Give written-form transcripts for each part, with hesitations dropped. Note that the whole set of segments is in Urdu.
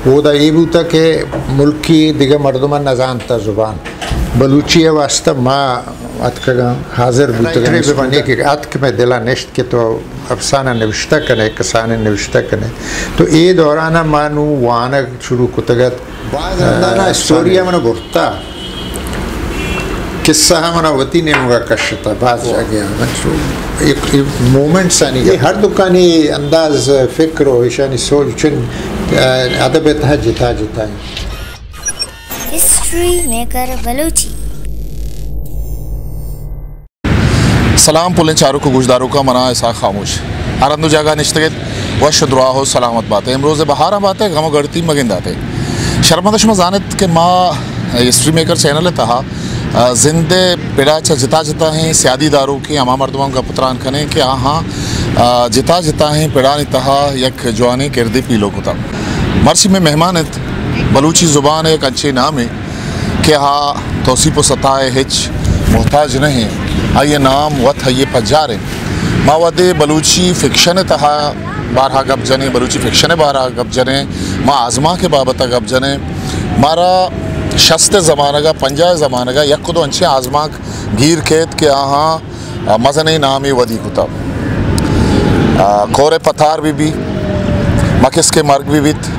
وہ دا یہ بوتا کہ ملکی دیگه مردمان نزانتا زبان بلوچی واسطہ ما اتکا حاضر بوتا بمانی کہ اتک میں دلا نشت کہ تو افسانہ نوشتہ کنے کسانے نوشتہ کنے تو ای دورانا مانو وانک شروع کتگت بعض اندانا اسٹوریا منو برتا قصہ ہمارا وطی نے مگا کشتا بعض جاگیا ایک مومنٹ سانی یہ ہر دکانی انداز فکر و ایشانی سوچ چن ادب تھا جتا جتا ہے ہسٹری میکر بلوچی. سلام پولن چارو کو گوشداروں کا منا ایسا خاموش آرندو جاگا نشتگت وش دعا ہو سلامت باتیں امروز بہارا باتیں غم گڑتی مگنداتے شرمندش مزانت کہ ماں ہسٹری میکر چینل تہا زندے پیڑا جتا جتا ہیں سیادی داروں کی اما مردمان کا پتران کھنے کہ آہاں جتا جتا ہیں پیڑا نتہا یک جوانے کردی پیلو کتا مرسی میں مہمانت بلوچی زبان ایک اچھے نام ہے کہ ہاں توصیف و ستائے ہچ محتاج نہیں آئیے نام وط ہے یہ پجارے ماودے بلوچی فکشن تہا بارہا گب جنے بلوچی فکشن بارہا گب جنے ماں آزما کے بابتا گب جنے مارا شست زمانہ گا پنجہ زمانہ گا یک دو انچے آزما گیر کھیت کہ آہاں مزنی نامی ودی کتا کور پتھار بھی مکس کے مرگ بھی بیت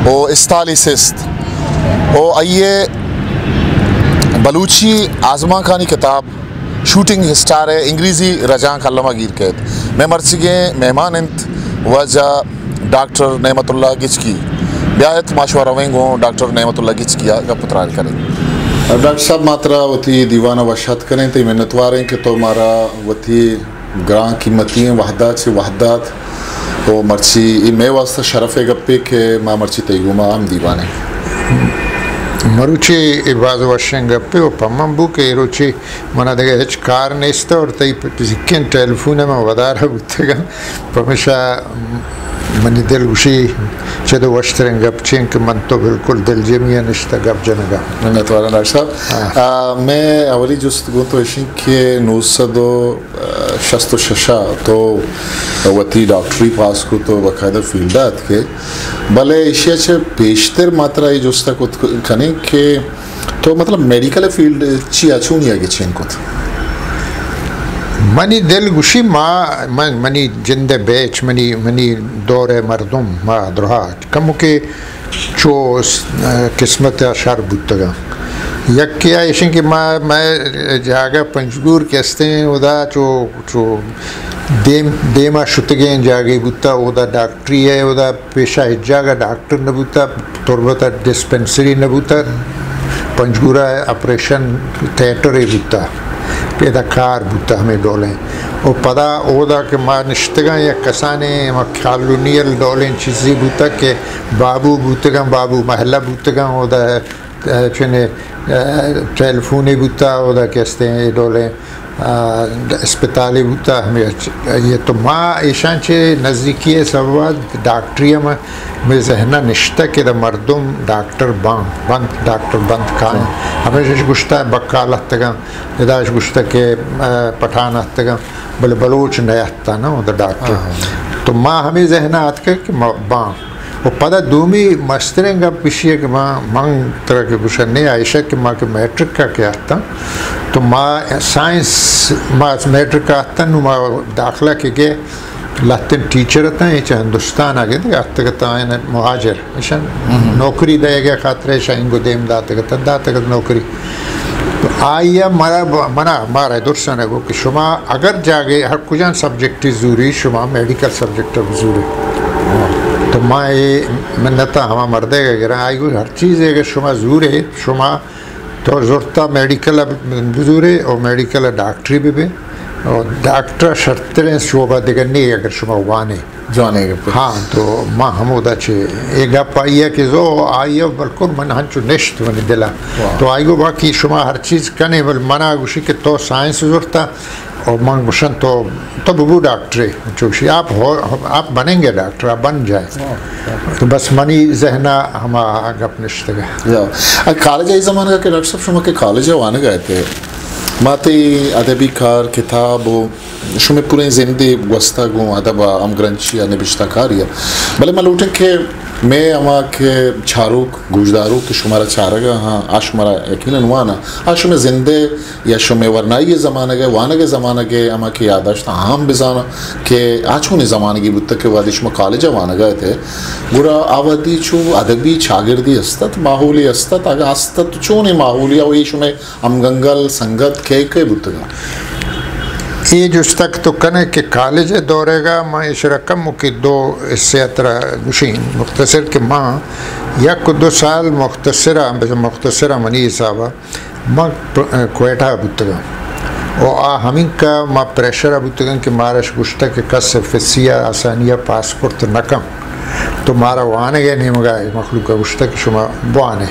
او استالی سست او آئیے بلوچی آزما کھانی کتاب شوٹنگ ہسٹار ہے انگریزی رجاں کلمہ گیر کہت میں مرسی کے مہمان انت وجہ ڈاکٹر نعمت اللہ گچکی بیایت ماشوار روینگوں ڈاکٹر نعمت اللہ گچکی کا پتران کریں ڈاکٹر صاحب ماترا وطی دیوانہ وشہت کریں تی منتواریں کہ تو مارا وطی گران قیمتی وحدات سے وحدات تو مرچی میں واسطہ شرف گپے کہ ماں مرچی تیگوما ہم دیوانے مروچی باز وشنگ گپے و پمم کہ روچی منا دیگه هیچ کار نیسته اور تی زکین تلفون ما وداره بوده گم پمیشا منی دل گوشی چه دو وشترین گپ چین که من تو بالکل دل جمعیه نشته گپ جنگا نتوارا ڈاکٹر صاحب میں اولی جستگو تو اشین کہ 966 تو وطی ڈاکٹری پاس کو تو باقاعدہ فیلڈات کے بلے اشیا چھے پیشتر ماترا یہ جستا کو کھنے کہ تو مطلب میڈیکل فیلڈ چی اچھونی آگے چین کو تھا منی دل گوشی منی جند بیچ منی دور مردم ما درها کمو کہ چو قسمت اشار بودتگا یک کیا ایشن کہ میں جاگا پنجگور کہستے ہیں ادا چو دیما شتگیں جاگے بودتا ادا ڈاکٹری ہے ادا پیشہ جاگا ڈاکٹر نبوتا تربتا ڈسپنسری نبوتا پنجگورا اپریشن تھیٹر بودتا پیدا کار بودتا ہمیں ڈولیں اور پدا اودا کہ ما نشتگاں یا کسانے ما کھالونیل ڈولیں چیزی بودتا کہ بابو بودتگاں بابو محلہ بودتگاں اودا چنے ٹیلیفونی بودتا اودا کہستے ہیں ڈولیں اسپتالی بودتا ہمیں یہ تو ماں ایشان چھے نزدیکی سواد ڈاکٹری میں ذہنہ نشتہ کہ دا مردم ڈاکٹر بند کھائیں ہمیشہ گشتہ بکال ہتگاں اداش گشتہ کہ پٹھان ہتگاں بلے بلوچ نیہتا نا دا ڈاکٹر تو ماں ہمیں ذہنہ آت کہ بان وہ پدا دومی مستریں گا پیشی کہ ماں مانگ طرح کے گوشہ نہیں عائشہ کہ ماں کے میٹرک کا کیا آتا تو ماں سائنس ماں میٹرک کا آتا نو ماں داخلہ کے گئے لاتن ٹیچر آتا ہے ایچہ ہندوستان آگئے تھے آتا کہتا ہے مہاجر ایشان نوکری دے گیا خاطر ہے شاہین کو دیم داتا کہتا نوکری تو آئیا مارا درسان ہے کہ شما اگر جاگے ہر کجان سبجیکٹی زوری شما میڈیکل سبجیکٹ زوری تو ماں یہ منتا ہما مردے گا گرہ آئی گو ہر چیز ہے کہ شما زور ہے شما تو زورتا میڈیکل زورے اور میڈیکل ڈاکٹری بھی اور ڈاکٹر شرطریں شعبہ دیگر نہیں اگر شما وانے جانے گا ہاں تو ماں ہمودا چھے ایک گپ آئی ہے کہ زو آئی ہے بلکل من ہنچو نشت منی دلا تو آئی گو باقی شما ہر چیز کنے بل منا گوشی کہ تو سائنس زورتا اور من گوشن تو ببو ڈاکٹری چوشی آپ آپ بنیں گے ڈاکٹر آپ بن جائیں تو بس منی ذہنہ ہما گپ نشت گا کالج ای زمانہ کا کہ ڈاکٹر صاحب شما کے کالج وانے گئے تھے ماتی ادبی کار کتاب و شما پورے زندے گوستا گو ادب ام گرنچی نبشتہ کاریا بلے ملوٹن کہ میں اما کے چھاروک گوشدارو کہ شمارا چھارگا ہاں آشمارا یقیناً وانا آشم زندے یا شم ورنائی زمانہ گے وانا کے زمانہ گے اما کی یاداشت عام بزانا کہ آچونی زمانہ گی بودتا کہ وادی شما کالجہ وانا گئے تھے گورا آوادی چو ادبی چھاگردی استت ماحولی استت اگا استت چونی ماحولی اوی شما امگنگل سنگت کے بودتا گا یہ جس تک تو کنے کہ کالج دورے گا ماں اس رقم کی دو اس سے اترا گشین مختصر کہ ماں یک 2 سال مختصرہ منی صاحبہ ماں کوئٹہ بودتگا اور ہمیں کا ماں پریشر بودتگا کہ مارش گشتہ کہ کس فسیہ آسانیہ پاسپورت نکم تو مارا وانے گئے نہیں مگائے مخلوق کا گشتہ کہ شما بوانے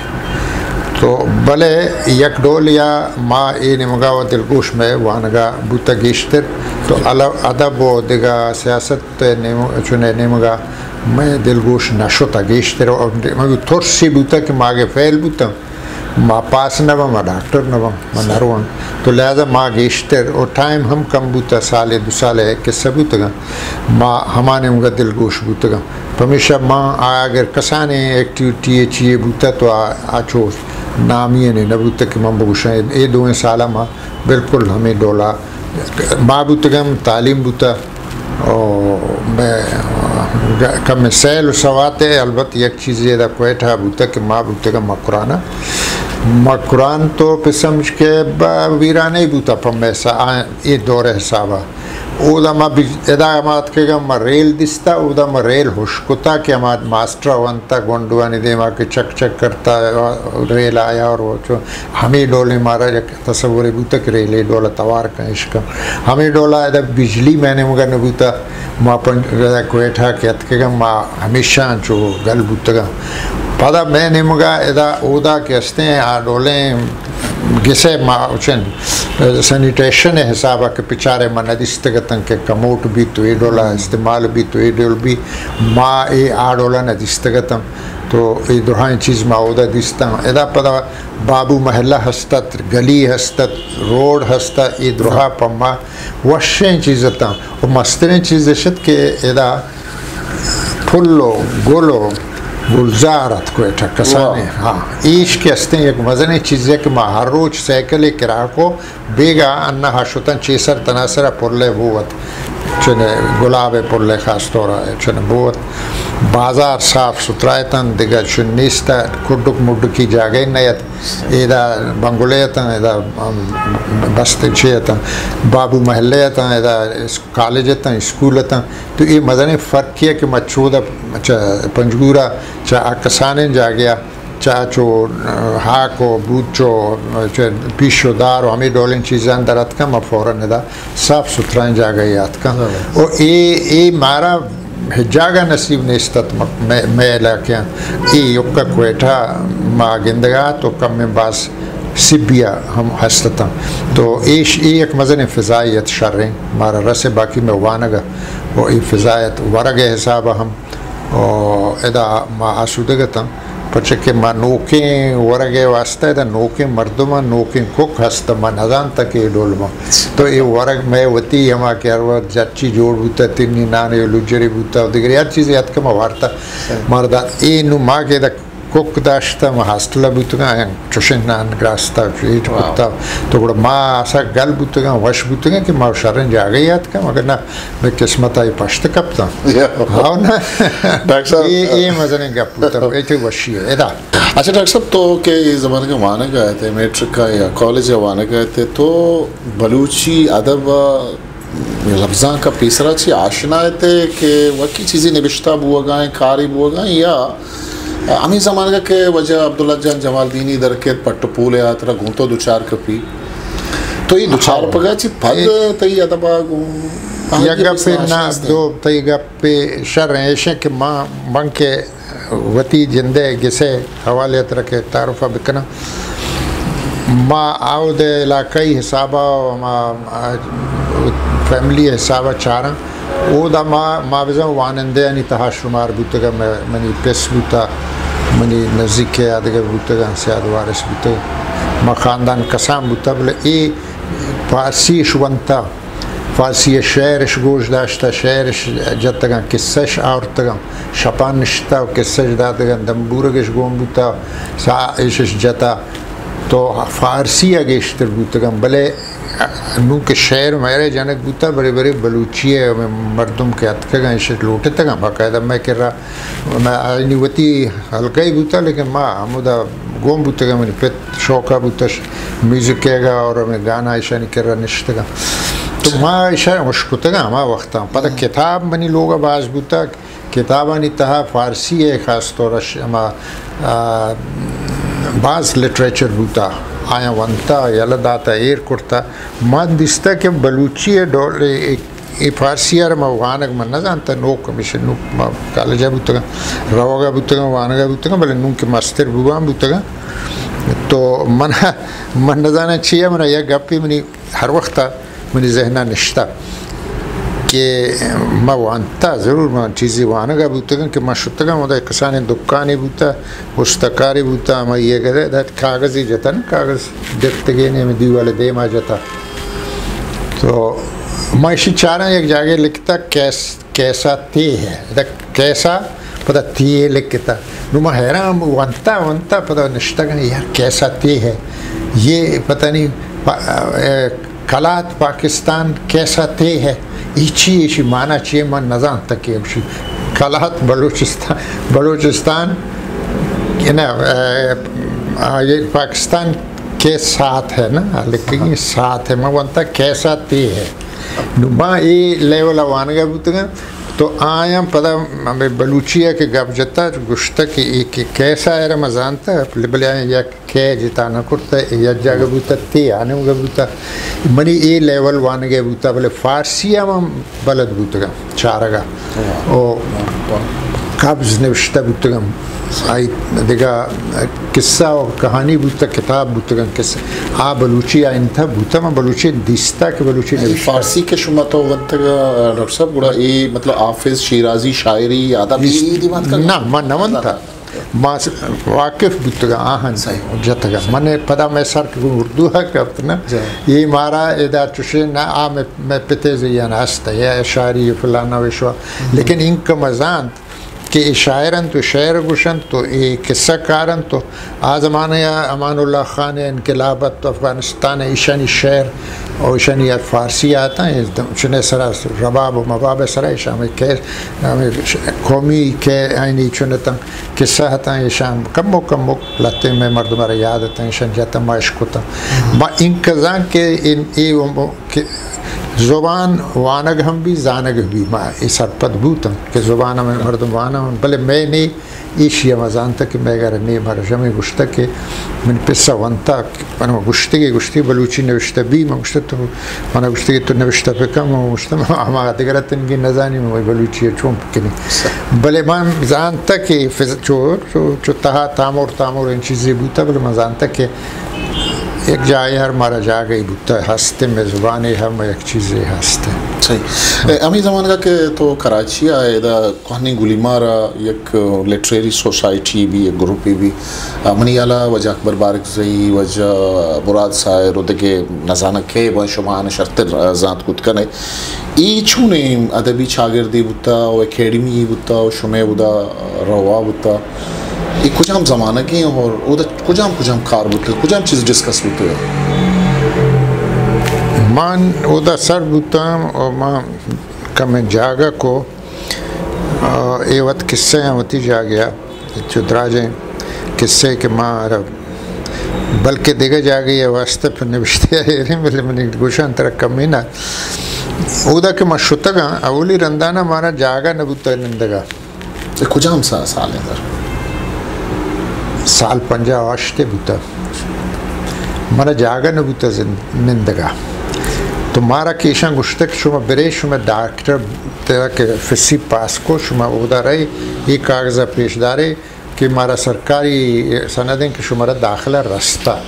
تو بلے یک ڈول یا ما ای نمگا و دلگوش میں وانگا بوتا گیشتر تو ادب و دیگا سیاست چنے نمگا میں دلگوش نشوتا گیشتر اور مگو ترسی بوتا کہ ماگے فیل بوتا ما پاس نبا ما ڈاکٹر نبا ما نروان تو لہذا ما گیشتر اور ٹائم ہم کم بوتا سالے 2 سالے کسا بوتا گا ما ہمانے مگا دلگوش بوتا گا پمیشہ ما اگر کسانے ایکٹیویٹی چیئے بوتا تو آچو نامی نے نبوتا کہ من بگوشاں اے 2 سالہ ما بالکل ہمیں ڈولا ما بوتا گم تعلیم بوتا اور میں کم سیل و سواتے البت یک چیز یہ دا کوئٹہ بوتا کہ ما بوتا گم قرآن تو پہ سمجھ کے ویرانے بوتا پم ایسا یہ دور حسابہ او دا ما ادا امات کے گا ما ریل دستا او دا ما ریل ہوشکتا کہ امات ماسٹرہ وانتا گونڈوانی دے ما کہ چک چک کرتا ریل آیا اور وہ چو ہمیں ڈولے مارا تصوری بوتا کہ ریلے ڈولا توار کا عشقا ہمیں ڈولا ادا بجلی میں نے مگا نبوتا ما کوئٹھا کہ اتکے گا ما ہمیشہ چو گل بوتا گا پدا میں نے مگا ادا اودا کے استے ہیں ڈولیں گسے ما اچھن سینیٹیشن حسابہ کے پچارے ما ندستگتن کہ کموٹ بھی تو ای ڈولا استعمال بھی تو ای ڈول بھی ما ای آڈولا ندستگتن تو ای درہائیں چیز ما اودا دستا ادا پدا بابو محلہ ہستت گلی ہستت روڈ ہستا ای درہا پا ما وشیں چیزتا اور مستریں چیزشت کہ ادا پھلو گلو گلزارت کوئٹھا کسانے ہاں ایش کے ہستے ہیں ایک مزنی چیز ہے کہ ما ہر روچ سیکلے کرا کو بیگا انہا شتن چیسر تناسرہ پرلے بوت چنے گلاب پرلے خاص طورہ ہے چنے بوت بازار صاف سترائیتن دیگا چنیستا کڈک مڈکی جاگئی نیت ایدہ بنگولیتن ایدہ بستے چیتن بابو محلیتن ایدہ کالجتن اسکولتن تو یہ مدنی فرق کیا کہ مچودہ پنجگورا چاہ کسانیں جا گیا چاہ چو ہاکو بوچو پیشو دار و ہمیں ڈولیں چیزیں اندر اتکا ما فوراً ایدہ صاف سترائیں جا گئی اتکا اور یہ مارا جاگہ نصیب نیستت میں علاقیاں یکا کوئٹھا ما گندگا تو کم میں باز سبیہ ہم ہستتا تو ایک مزن فضائیت شریں مارا رس باقی میں وانگا وہ ای فضائیت ورگ حسابہ ہم اور ادا ما آسودگتا پچھے ما نوکیں ورگے واسطہ دا نوکیں مردمہ نوکیں کوک ہستا ما نظام تک یہ ڈولما تو یہ ورگ میں وطی ہما کہ ارور جچی جوڑ بوتا تینی نانے لجری بوتا دیگر یاد چیزیں یاد کما وارتا مردان ای نو ما کے دا کوک داشتا ما ہاسٹلا بوتا گا چوشن نان گراستا چویٹ بوتا تو گوڑا ما آسا گل بوتا گا وش بوتا گا کہ ما شرن جا گئی یاد کا مگر نا میں قسمت آئی پاشتا کپتا ہاں نا یہ مزنیں گا پوتا ایتے وشی ہے ادا اچھا ڈاکٹر صاحب تو کہ یہ زمانے کے وانے گئے تھے میٹرک کا یا کالج یا وانے گئے تھے تو بلوچی ادب لفظاں کا پیسرا چی آشنا تھے کہ وکی چیزیں نبشتہ بوا گائیں کاری بوا گائیں یا ہمیں زمانے کا کہ وجہ عبداللہ جان جمال دینی درکت پٹ پولے آترا گھونتو دوچار کپی تو یہ دوچار پگا چی پھد تی ادبا گھون یا گپے نا دو تی گپے شر ایشیں کہ من کے وطی جندے گسے حوالے اترا کے تعارفہ بکنا ما آو دے علاقائی حسابہ ما فیملی حسابہ چارا او دا ما بزن وانندے یعنی تہا شمار بوتا گا منی پیس بوتا منی نزدیک آدھگا بوتا گا سیاد وارس بوتا گا ما خاندان کسام بوتا بلے ای پارسی شونتا فارسی شعرش گوش داشته شعرش جتگان قصهش آورتگان شپانشتا و قصهش دادگان دنبورگش گم بوتا ایشش جتا تو فارسی اگشتر بوتگان بلے نو کے شعر میرے جانک بوتا بڑے بڑے بلوچی مردم کے اتکگان ایشش لوٹتگان باقاعدہ میں کہہ رہا میں آئینی وطی حلقہ ہی بوتا لیکن ماں ہمودہ گوم بوتگان منی پت شوقہ بوتا میوزک کہے گا اور میں گانا ایشا نہیں کر رہا نشتگان تو ماں ایشا مشکوتگان ماں وقتا پتہ کتاب منی لوگا باز بوتا کتابانی تہا فارسی ہے خاص طور بعض لٹریچر بوتا آیا ونتا یلا داتا ایر کرتا مان دستا کہ بلوچی ہے فارسی ہے ما وانگ من نہ جانتا نوک کمیشن نوک ما کالجا بوتگا روگا بوتگا وانگا بوتگا بلے نوک کے ماستر بوام بوتگا تو من نہ جانا چاہیے منا یا گپی منی ہر وقت منی ذہنہ نشتا کہ ما وانتا ضرور ما چیزی وانگا بوتگا کہ ما شتگا مدا کسانی دکانی بوتا استکاری بوتا ما یہ کرے دات کاغذی جتا نا کاغذ دیکھتگی نہیں میں دیوالے دے ما جتا تو ما اسی چارہ ایک جاگے لکھتا کیسا تے ہے کیسا پتہ تے لکھتا نو ما حیران وانتا پتہ نشتگا یار کیسا تے ہے یہ پتہ نہیں کلات پاکستان کیسا تے ہے ایچی معنی چیئے من نظام تک ہے کلات بلوچستان یہ پاکستان کے ساتھ ہے نا لیکن یہ ساتھ ہے میں وانتا کیسا تے ہے نما یہ لیولا وانگا بوتگا تو آیا پتہ ہمیں بلوچیا کے گپ جتا گشتہ کہ کیسا ہے رمضان تا بلے آئیں یا کہ جتا نہ کرتا یا جاگا بوتا تے آنے گا بوتا منی اے لیول وانگا بوتا بلے فارسی ہم بلد بوتگا چارگا او قبض نوشتہ بوتگا آئی دیگا قصہ و کہانی بوتا کتاب بوتگا قصہ بلوچی آئین تھا بوتا میں بلوچی دیستا کہ بلوچی نوشتہ فارسی کے شما تو ونتگا ڈاکٹر صاحب گوڑا ای مطلب حافظ شیرازی شاعری ادبی دی بات کرنا نا من نون تھا ما واقف بوتگا آہن جتگا من پدا میں سر کہ اردو ہے کہ اپنا یہ مارا ادا چوشے نا میں پتے زیان ہستا یا شاعری فلانا وشوا لیکن ان کا مزان کہ شاعرن تو شعر گوشن تو قصہ کارن تو آزمان یا امان اللہ خان انقلابت تو افغانستان ایشانی شعر اور ایشانی فارسی آتا ہے چنے سرا رباب و مباب سرا ایشان قومی کے آئینی چنتا قصہ آتا ہے ایشان کم لتے میں مردم را یاد آتا ہے ایشان جاتا ما عشقتا ما انقضان کے زبان وانگ ہم بھی زانگ بھی ما ایسا پد بوتا کہ زبان میں مردم وانا ہوں بلے میں نے ایشیا مزانتا کہ میں گھر نہیں مرجع میں گشتہ کہ من پسا ونتا انا گشتی بلوچی نوشتہ بھی میں گشتہ تو انا گشتی تو نوشتہ پہ کم میں گشتہ ہما دیگرات انگی نزانی میں بلوچی چون پکنی بلے میں زانتا کہ چو تہا تامور ان چیزیں بوتا بلے میں زانتا کہ ایک جائے ہر مارا جا گئی بوتا ہے ہستے میں زبانی ہم ایک چیزیں ہستے صحیح امی زمان کا کہ تو کراچی آئے دا کوہنی گلی مارا یک لیٹریری سوسائٹی بھی ایک گروپی بھی منی علا وجہ اکبر بارک زئی وجہ مراد سائے رودگے نزانکے و شمان شرطر ذات کت کنے ای چونے ادبی چاگردی بوتا و اکیڈمی بوتا و شمع بودا روا بوتا یہ کجام زمانہ کی اور کجام کار بوتے کجام چیز ڈسکس بوتے مان اودا سر بوتا اور ماں کا میں جاگا کو اے وقت قصے ہیں ہوتی جا گیا چدرا جائیں قصے کہ ماں بلکہ دیگا جا گئی ہے واسطے پھر نوشتے ہیں ملے منی گوشان ترہ کمی نا اودا کہ ماں شتگا اولی رندانا مارا جاگا نبوتا نندگا کجام سال ہے در سال 50 بوتا مارا جاگا نبوتا نندگا تو مارا کیشان گشتک شما برے شما ڈاکٹر تیرا کہ فسی پاس کو شما اودا رہے یہ کاغذہ پیش دارے کہ مارا سرکاری سندیں کہ شما داخلہ رستہ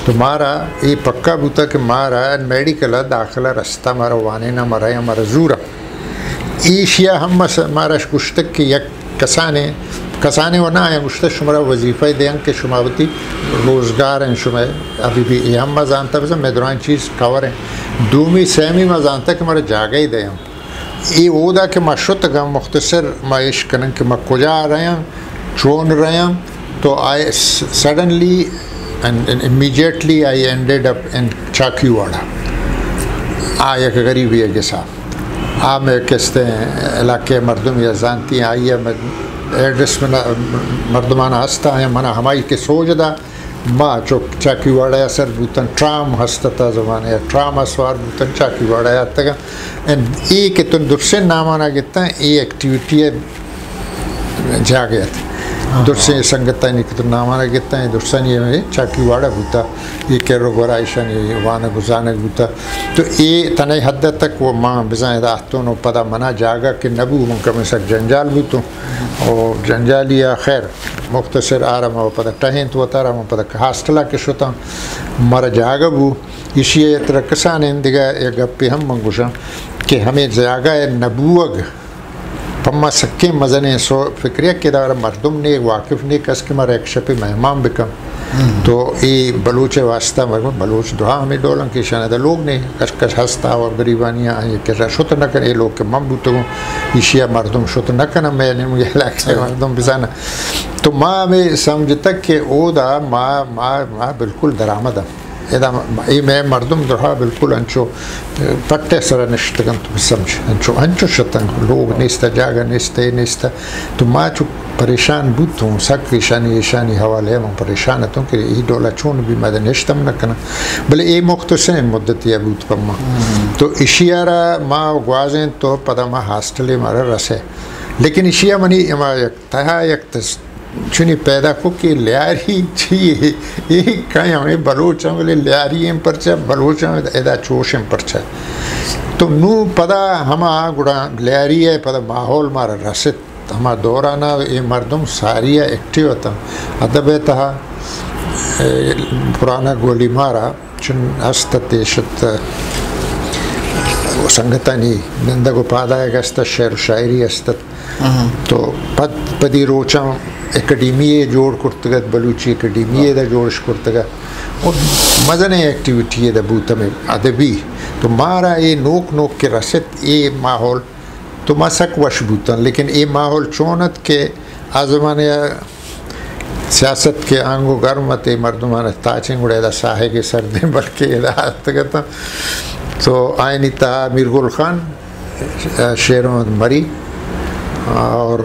تو مارا یہ پکا بوتا کہ مارا میڈیکل داخلہ رستہ مارا وانینا مارا یا مارا زورا ایشیا ہم مارا گشتک کہ یک کسانے ونا ہے گشتک شما وظیفہ دیں کہ شماوتی روزگار ہیں شما ابھی بھی یہ ہم جانتا بس میں دران چیز کور ہیں دومی سیمی میں جانتا کہ مارے جاگا ہی دے ای اودا کہ میں شت گا مختصر میں عشق کرن کہ میں کجا آ رہے ہیں چون رہے ہیں تو I suddenly and immediately I ended up in Chakiwara ایک غریبی ہے گسا میں کہتے ہیں علاقے مردم یا جانتی ہیں آئیے میں ایڈریس میں مردمانہ ہستا ہیں منا ہمائی کے سوچ دا ماں چوک چاکی واڑا سر بوتن ٹرام ہستا تھا زمانے ٹرام اسوار بوتن چاکی واڑا آتا گا ای کہ تن درسن نامانا گتا ہے ای ایکٹیویٹی جا گیا تھا درسن سنگتا ہے کہ تن نامانا گتا ہے درسن یہ میں چاکی واڑا بوتا یہ کیرو گورائشن یہ وانا گزانا بوتا تو ای تنہی حد تک وہ ماں بزائیں داہتوں نو پدا منا جاگا کہ نبو منکہ میں سک جنجال بوتوں اور جنجالیا خیر مختصر آرام و پدا ٹہین تو تارام و پدا ہاسٹلا کے شتا مرا جاگا بو اسی ترکسان اندگا ایک گپی ہم منگوشا کہ ہمیں جاگا نبوگ پما سکے مزنے سو فکریہ کے دارا مردم نے واقف نے کس کے مارا ایک شپی مہمان بکم تو ای بلوچ واسطہ مرمون بلوچ دعا ہمیں دولن کی شاندہ لوگ نے کش کش ہستا اور گریبانیاں آئیں کہ شتر نہ کریں لوگ کے مم بوتو گوں ایشیا مردم شتر نہ کرنا میں نے مجھے علاقے مردم بزانا تو ماں میں سمجھتا کہ او دا ماں بالکل درآمدہ ای میں مردم درہا بالکل انچو پٹے سر نشتگن تو سمجھ انچو شتن لوگ نیستا جاگا نیستا نیستا تو ماں چو پریشان بود ہوں سک ایشانی حوالے من پریشان ہوں کہ ای دولا چون بھی مدن نشتم نکنا بلے ای مختصر مدتی بود پر ماں تو اشیارا ماں گوازیں تو پدا ماں ہاسٹلے مارا رسے لیکن اشیا منی اما یک تہا یک چنی پیدا کو کہ لیاری چیئے یہ کہیں ہمیں بلوچاں بلے لیاری ہم پرچا بلوچاں ایدہ چوشم پرچا تو نو پدا ہما گڑا لیاری ہے پدا ماحول مارا رسط ہما دورانا یہ مردم ساریہ ایکٹیو تھا ادب تہا پرانا گولی مارا چن ہستا تیشت سنگتا نہیں نندگو پادا ہے گستا شعر و شاعری ہستا تو پدی روچاں اکیڈیمیے جوڑ کرتگت بلوچی اکیڈیمیے دا جوڑش کرتگا اور مزنے ایکٹیویٹی دا بوتا میں ادبی تو مارا یہ نوک کے رسط یہ ماحول تو ما سک وش بوتا لیکن یہ ماحول چونت کے آزمانے سیاست کے آنگو گرمت مردمان تاچیں گوڑے دا ساہے کے سردیں بلکہ دا آتگتا تو آئینی تا میر گل خان شیر محمد مری اور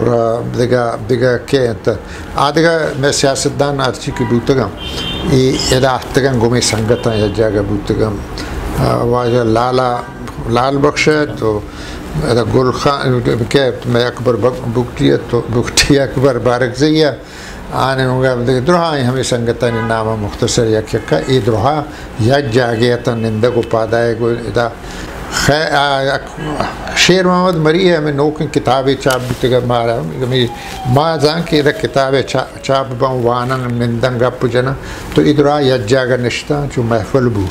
دیگا کہ آدھگا میں سیاستدان آرچی کی بوتگم یہ ادا آتگم گومی سنگتا یا جاگا بوتگم واجہ لال بخش ہے تو گل خان کہ میں اکبر بکٹی اکبر بارکزیہ آنے ہونگا درہا ہمیں سنگتا نے نامہ مختصر یک یکا ای درہا یک جاگیتا نندگو پادائے گو ادا شیر محمد مری ہے ہمیں نوکن کتابیں چاپ بتگا مارا ماں جان کہ ادھا کتابیں چاپ باؤں وانن نندن گپ جنا تو ادھرا یک جاگا نشتا جو محفل بو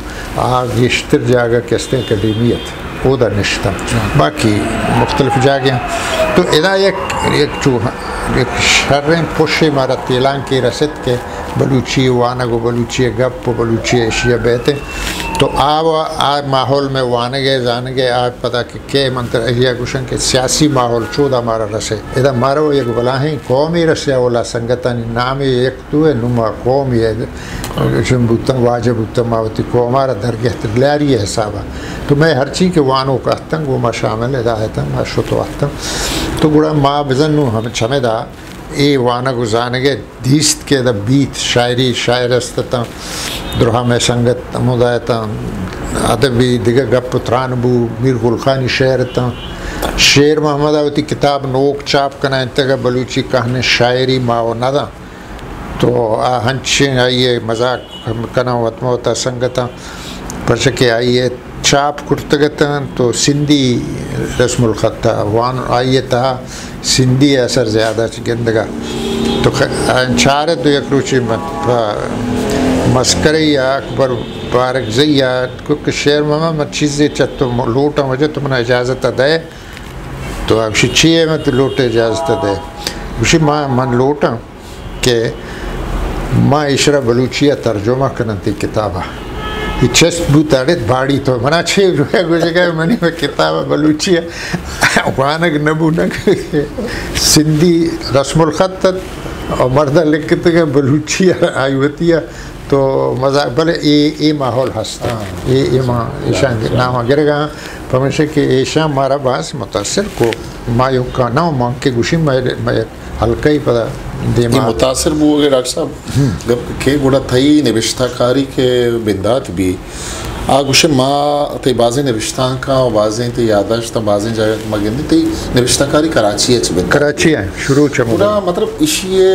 گشتر جاگا کستے اکیڈیمیت او دا نشتا باقی مختلف جاگیاں تو ادا ایک شریں پوشے مارا تیلان کی رسد کے بلوچی وانگو بلوچی گپ بلوچی اشیاء بیتے تو ماحول میں وانگے جانگے پتا کہ منتر احیاء گوشن کے سیاسی ماحول چودہ مارا رسے ادا مارو یک بلاہیں قومی رسے اولا سنگتانی نامی ایک تو ہے نما قومی ہے جن بوتن واجب بوتن ماوتی قومارا درگہت لیاری حسابہ تو میں ہر چیز کے وانوں کا احتنگ وہ ما شامل ادا ہے ما شتو احتنگ تو گوڑا ما بزنو ہمیں چھمے دا ای وانا گزانگے دیست کے دا بیت شاعری شاعر استتا درہا میں سنگت مدایتا ادبی دیگر گپ ترانبو میر گل خانی شعرتا شیر محمد آوتی کتاب نوک چاپ کنا انتگا بلوچی کہنے شاعری ماو ندا تو ہنچیں آئیے مذاق کنا وطموتا سنگتا پرچکے آئیے چاپ کرتگتا تو سندھی رسم الخط تھا وان آئیے تھا سندھی اثر زیادہ گندگا تو انچارے تو یک روچی مسکری یا اکبر بارکزی یا کیونکہ شیر محمد چیزیں چت تو لوٹا مجھے تم نے اجازت دے تو اکشی چیئے میں تو لوٹے اجازت دے اکشی من لوٹا کہ ماں اشرا بلوچیہ ترجمہ کرنتی کتابہ چست بوتاڑت باڑی تو منا چھ روئے گوشے گئے منی میں کتاب بلوچی ہے وانگ نبونگ سندھی رسم الخط اور مردہ لکھتے گئے بلوچی آئی ہوتی ہے تو مزاق بلے ای ماحول ہستا ای ایشان نام گرے گا پمیشہ کہ ایشان مارا باس متاثر کو ما یوں کا ناو مانگ کے گوشی میں ہلکا ہی پتا یہ متاثر بھی ہو گئے ڈاکٹر صاحب کہ گوڑا تھئی نوشتہ کاری کے بندات بھی آگوشے ماں تی بازیں نوشتان کا و بازیں تی یاداشتا بازیں جائے مگندی تی نوشتہ کاری کراچی ہے چی بندات کراچی ہے شروع چمو گوڑا مطلب اشیے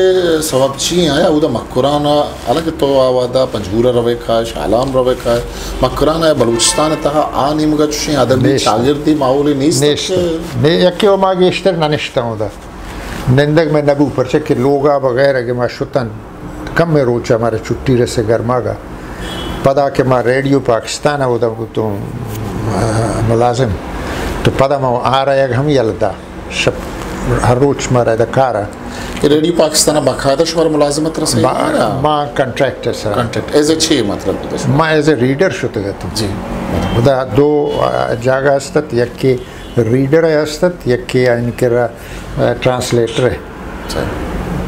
سبب چی آیا او دا مکرانا حالانکہ تو آوادا پنجگورا روے کھائے شالام روے کھائے مکرانا ہے بلوچستان تہا آنی مگا چوشیں ادبی شاگردی ماحولی نیست یکی و ما گیشتر ننشتا ہوں دا نندگ میں نبو پرچہ کہ لوگا بغیر کہ ما شتن کم میں روچا ہمارے چھٹی رسے گرما گا پدا کہ ما ریڈیو پاکستان ہے وہ تو ملازم تو پدا ما آ رہا ہے ہم یلدا شب ہر روچ مارا ہے کارا ریڈیو پاکستان باقاعدہ شمار ملازمت رسائی ما contractor sir contract as a چھ مطلب ما ایز اے ریڈر شتے گا جی دا دو جاگہ ہستت یکی ریڈر ہے ہستت یکی ان کے ٹرانسلیٹر ہے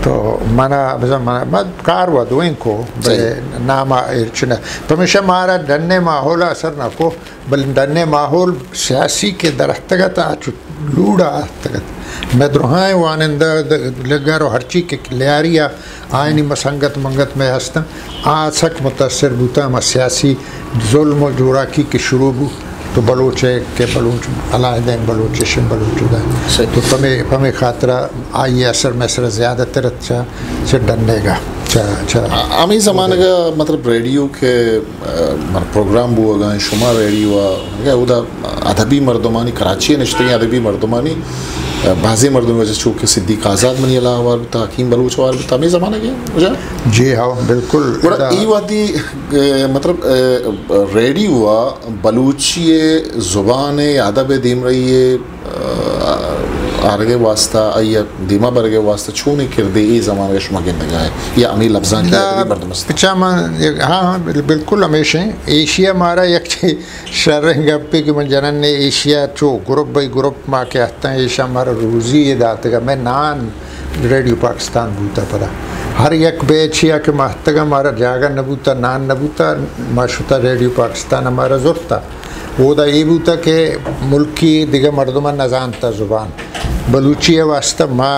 تو منا کار ہوا دو ان کو بلے نام ارچنا پمیشہ مارا ڈننے ماحول اثر نہ کو بل ڈننے ماحول سیاسی کے درختگت لوڑا آتگت میں درہائیں وانندہ لگا رو ہر چی کے لیاریا آئینی مسنگت منگت میں ہستا آسک متاثر بوتا ہم سیاسی ظلم و جوراکی کے شروع بو تو بلوچ ہے کہ بلوچ علاہدین بلوچیشن بلوچ دا تو پمیں خاطرہ آئی اثر میں سر زیادہ ترت سے ڈننے گا امی زمانے کا مطلب ریڈیو کے پروگرام بو گا شما ریڈیو او دا ادبی مردمانی کراچی نشتے ادبی مردمانی بعضی مردم وجہ چونکہ صدیق آزاد منی اللہ وار بتا حکیم بلوچ وار بتا امی زمانے کے جی ہاں بالکل ای وادی مطلب ریڈیو بلوچی زبان ادب دیم رہی ہے آرگے واسطہ آئی دیما برگے واسطہ چھونے کردے ای زمانے شما گندگا ہے یا امی لفظان کی ادبی مردمست پچھا ہاں بالکل ہمیشہ ایشیا مارا یک شرح گپی کہ من جنن نے ایشیا چو گروپ بائی گروپ ماں کے آتا ہیں ایشیا مارا روزی یہ داتے گا میں نان ریڈیو پاکستان بوتا پڑا ہر یک بیچیا کہ مہتگا مارا جاگا نبوتا نان نبوتا ماشوتا ریڈیو پاکستان ہمارا زورتا وہ دا یہ بوتا کہ ملکی دیگه مردمان نزانتا زبان بلوچی واسطہ ما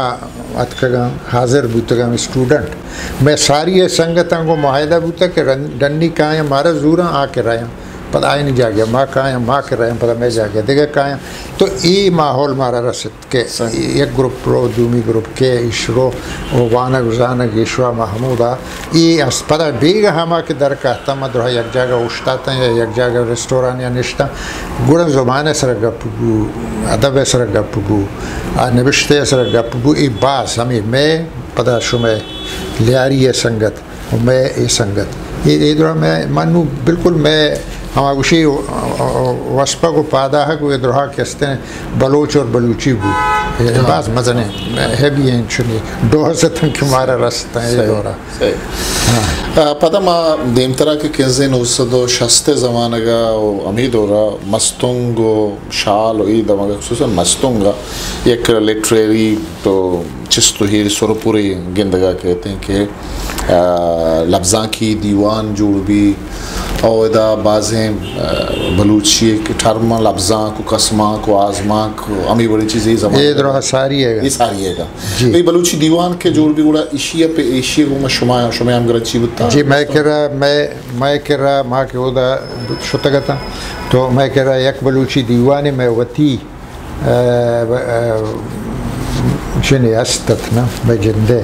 اتکگا حاضر بوتگا اسٹوڈنٹ میں ساری سنگتاں کو معاہدہ بوتا کہ ڈنی کہاں ہمارا زوراں آ کے رہے ہیں پتہ آئی نہیں جا گیا ماں کہاں ماں کے رہے ہیں پتہ میں جا گیا دیگه کہاں تو ای ماحول مارا رسد کہ یک گروپ رو دومی گروپ کے اشرو وانگ زانگ اشوا محمودہ ای پتہ بیگا ہما کے در کہتا مدرہ یک جاگہ اشتاتا ہیں یا یک جاگہ ریسٹوران یا نشتا گوڑن زبان سر گپ بو ادب سر گپ بو نوشتے سر گپ بو ای باس ہمیں میں پتہ شو میں لیاری سنگت میں ای سنگت یہ درہ میں منو بالکل میں ہم آگوشی وسپا کو پادا ہے کوئی درہا کہستے ہیں بلوچ اور بلوچی بو بعض مزنے ہے بھی ہیں چنی دو حضرتن کی مارا رستا ہے یہ دورا پتہ ما دیم طرح کے کنزے نوسدو شستے زمانہ گا امی دورا مستنگ و شال و عید مگا خصوصا مستنگا ایک لیٹریری تو چستو ہی سرپوری گندگا کہتے ہیں کہ لفظاں کی دیوان جوڑ بھی اور دا بازیں بلوچی کے ٹھرما لفظاں کو قسماں کو آزماں کو امی بڑی چیز یہ زمان یہ درہ ساری ہے گا یہ ساری ہے گا یہ بلوچی دیوان کے جوڑ بھی گوڑا ایشیا پہ ایشیا کو میں شمع ہم گرچی بتا جی میں کہہ رہا ماں کے عہدہ شتگتا تو میں کہہ رہا یک بلوچی دیوانے میں وطی جنہیں استت نا میں جندے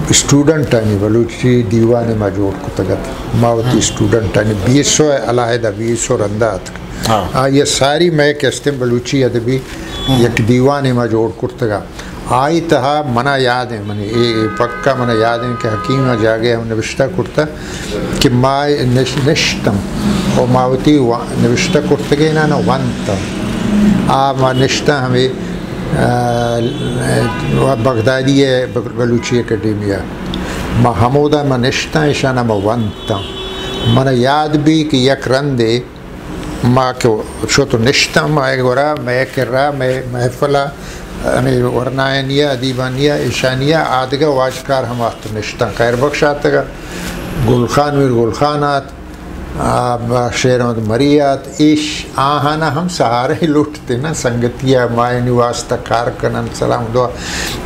اسٹوڈنٹ آنی بلوچی دیوانے میں جوڑ کتگت ماوتی اسٹوڈنٹ آنی 200 علاہدہ 200 رندات یہ ساری میں کہستے بلوچی ادبی یک دیوانے میں جوڑ کرتگا آئی تہا منا یاد ہے منی پکا منا یاد ہے کہ حکیم جاگے ہم نوشتہ کرتا کہ ما نشتم اور ماوتی نوشتہ کرتگے نا ونتا ما نشتہ ہمیں بغدادی بلوچی اکیڈیمیا ما حمودہ ما نشتہ اشانا ما ونتا من یاد بھی کہ یک رندے ما کہ شو تو نشتہ ما گورا میں کر رہا میں محفلہ ہمیں ورنائنیہ ادیبانیہ ایشانیہ آدگا واجکار ہم آت نشتہ خیر بخش آتگا گلخان ویر گلخانات شیر احمد مریات ایش آہانا ہم سہارے لوٹتے نا سنگتیہ مائنی واسطہ کارکنن سلام دعا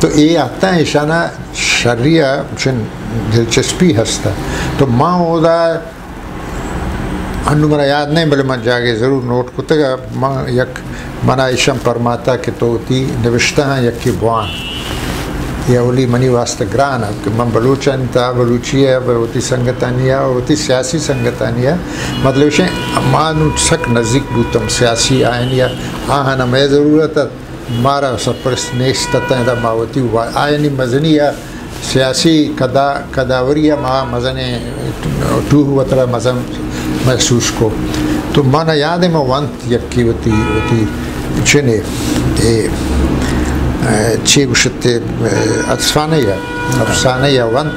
تو یہ آتا ہے ایشانہ شریعہ چن دلچسپی ہستا تو ماں اودا انو منا یاد نہیں بلے من جاگے ضرور نوٹ کتے گا ماں یک منا ایشم پرماتا کہ تو تی نوشتہ ہیں یکی بوان یا اولی منی واسطہ گرانا کہ من بلوچن تا بلوچیہ بلوتی سنگتانیہ بلوتی سیاسی سنگتانیہ مطلب اسے مانو سک نزدیک بوتم سیاسی آئینیہ آہانا میں ضرورت مارا سپرس نیست تا ماوتی آئینی مزنیہ سیاسی کداوریہ مزن ٹوہ وطلع مزن محسوس کو تو مانا یاد ہے میں وانت یکی وتی چنے چی گوشتے افسانیہ وانت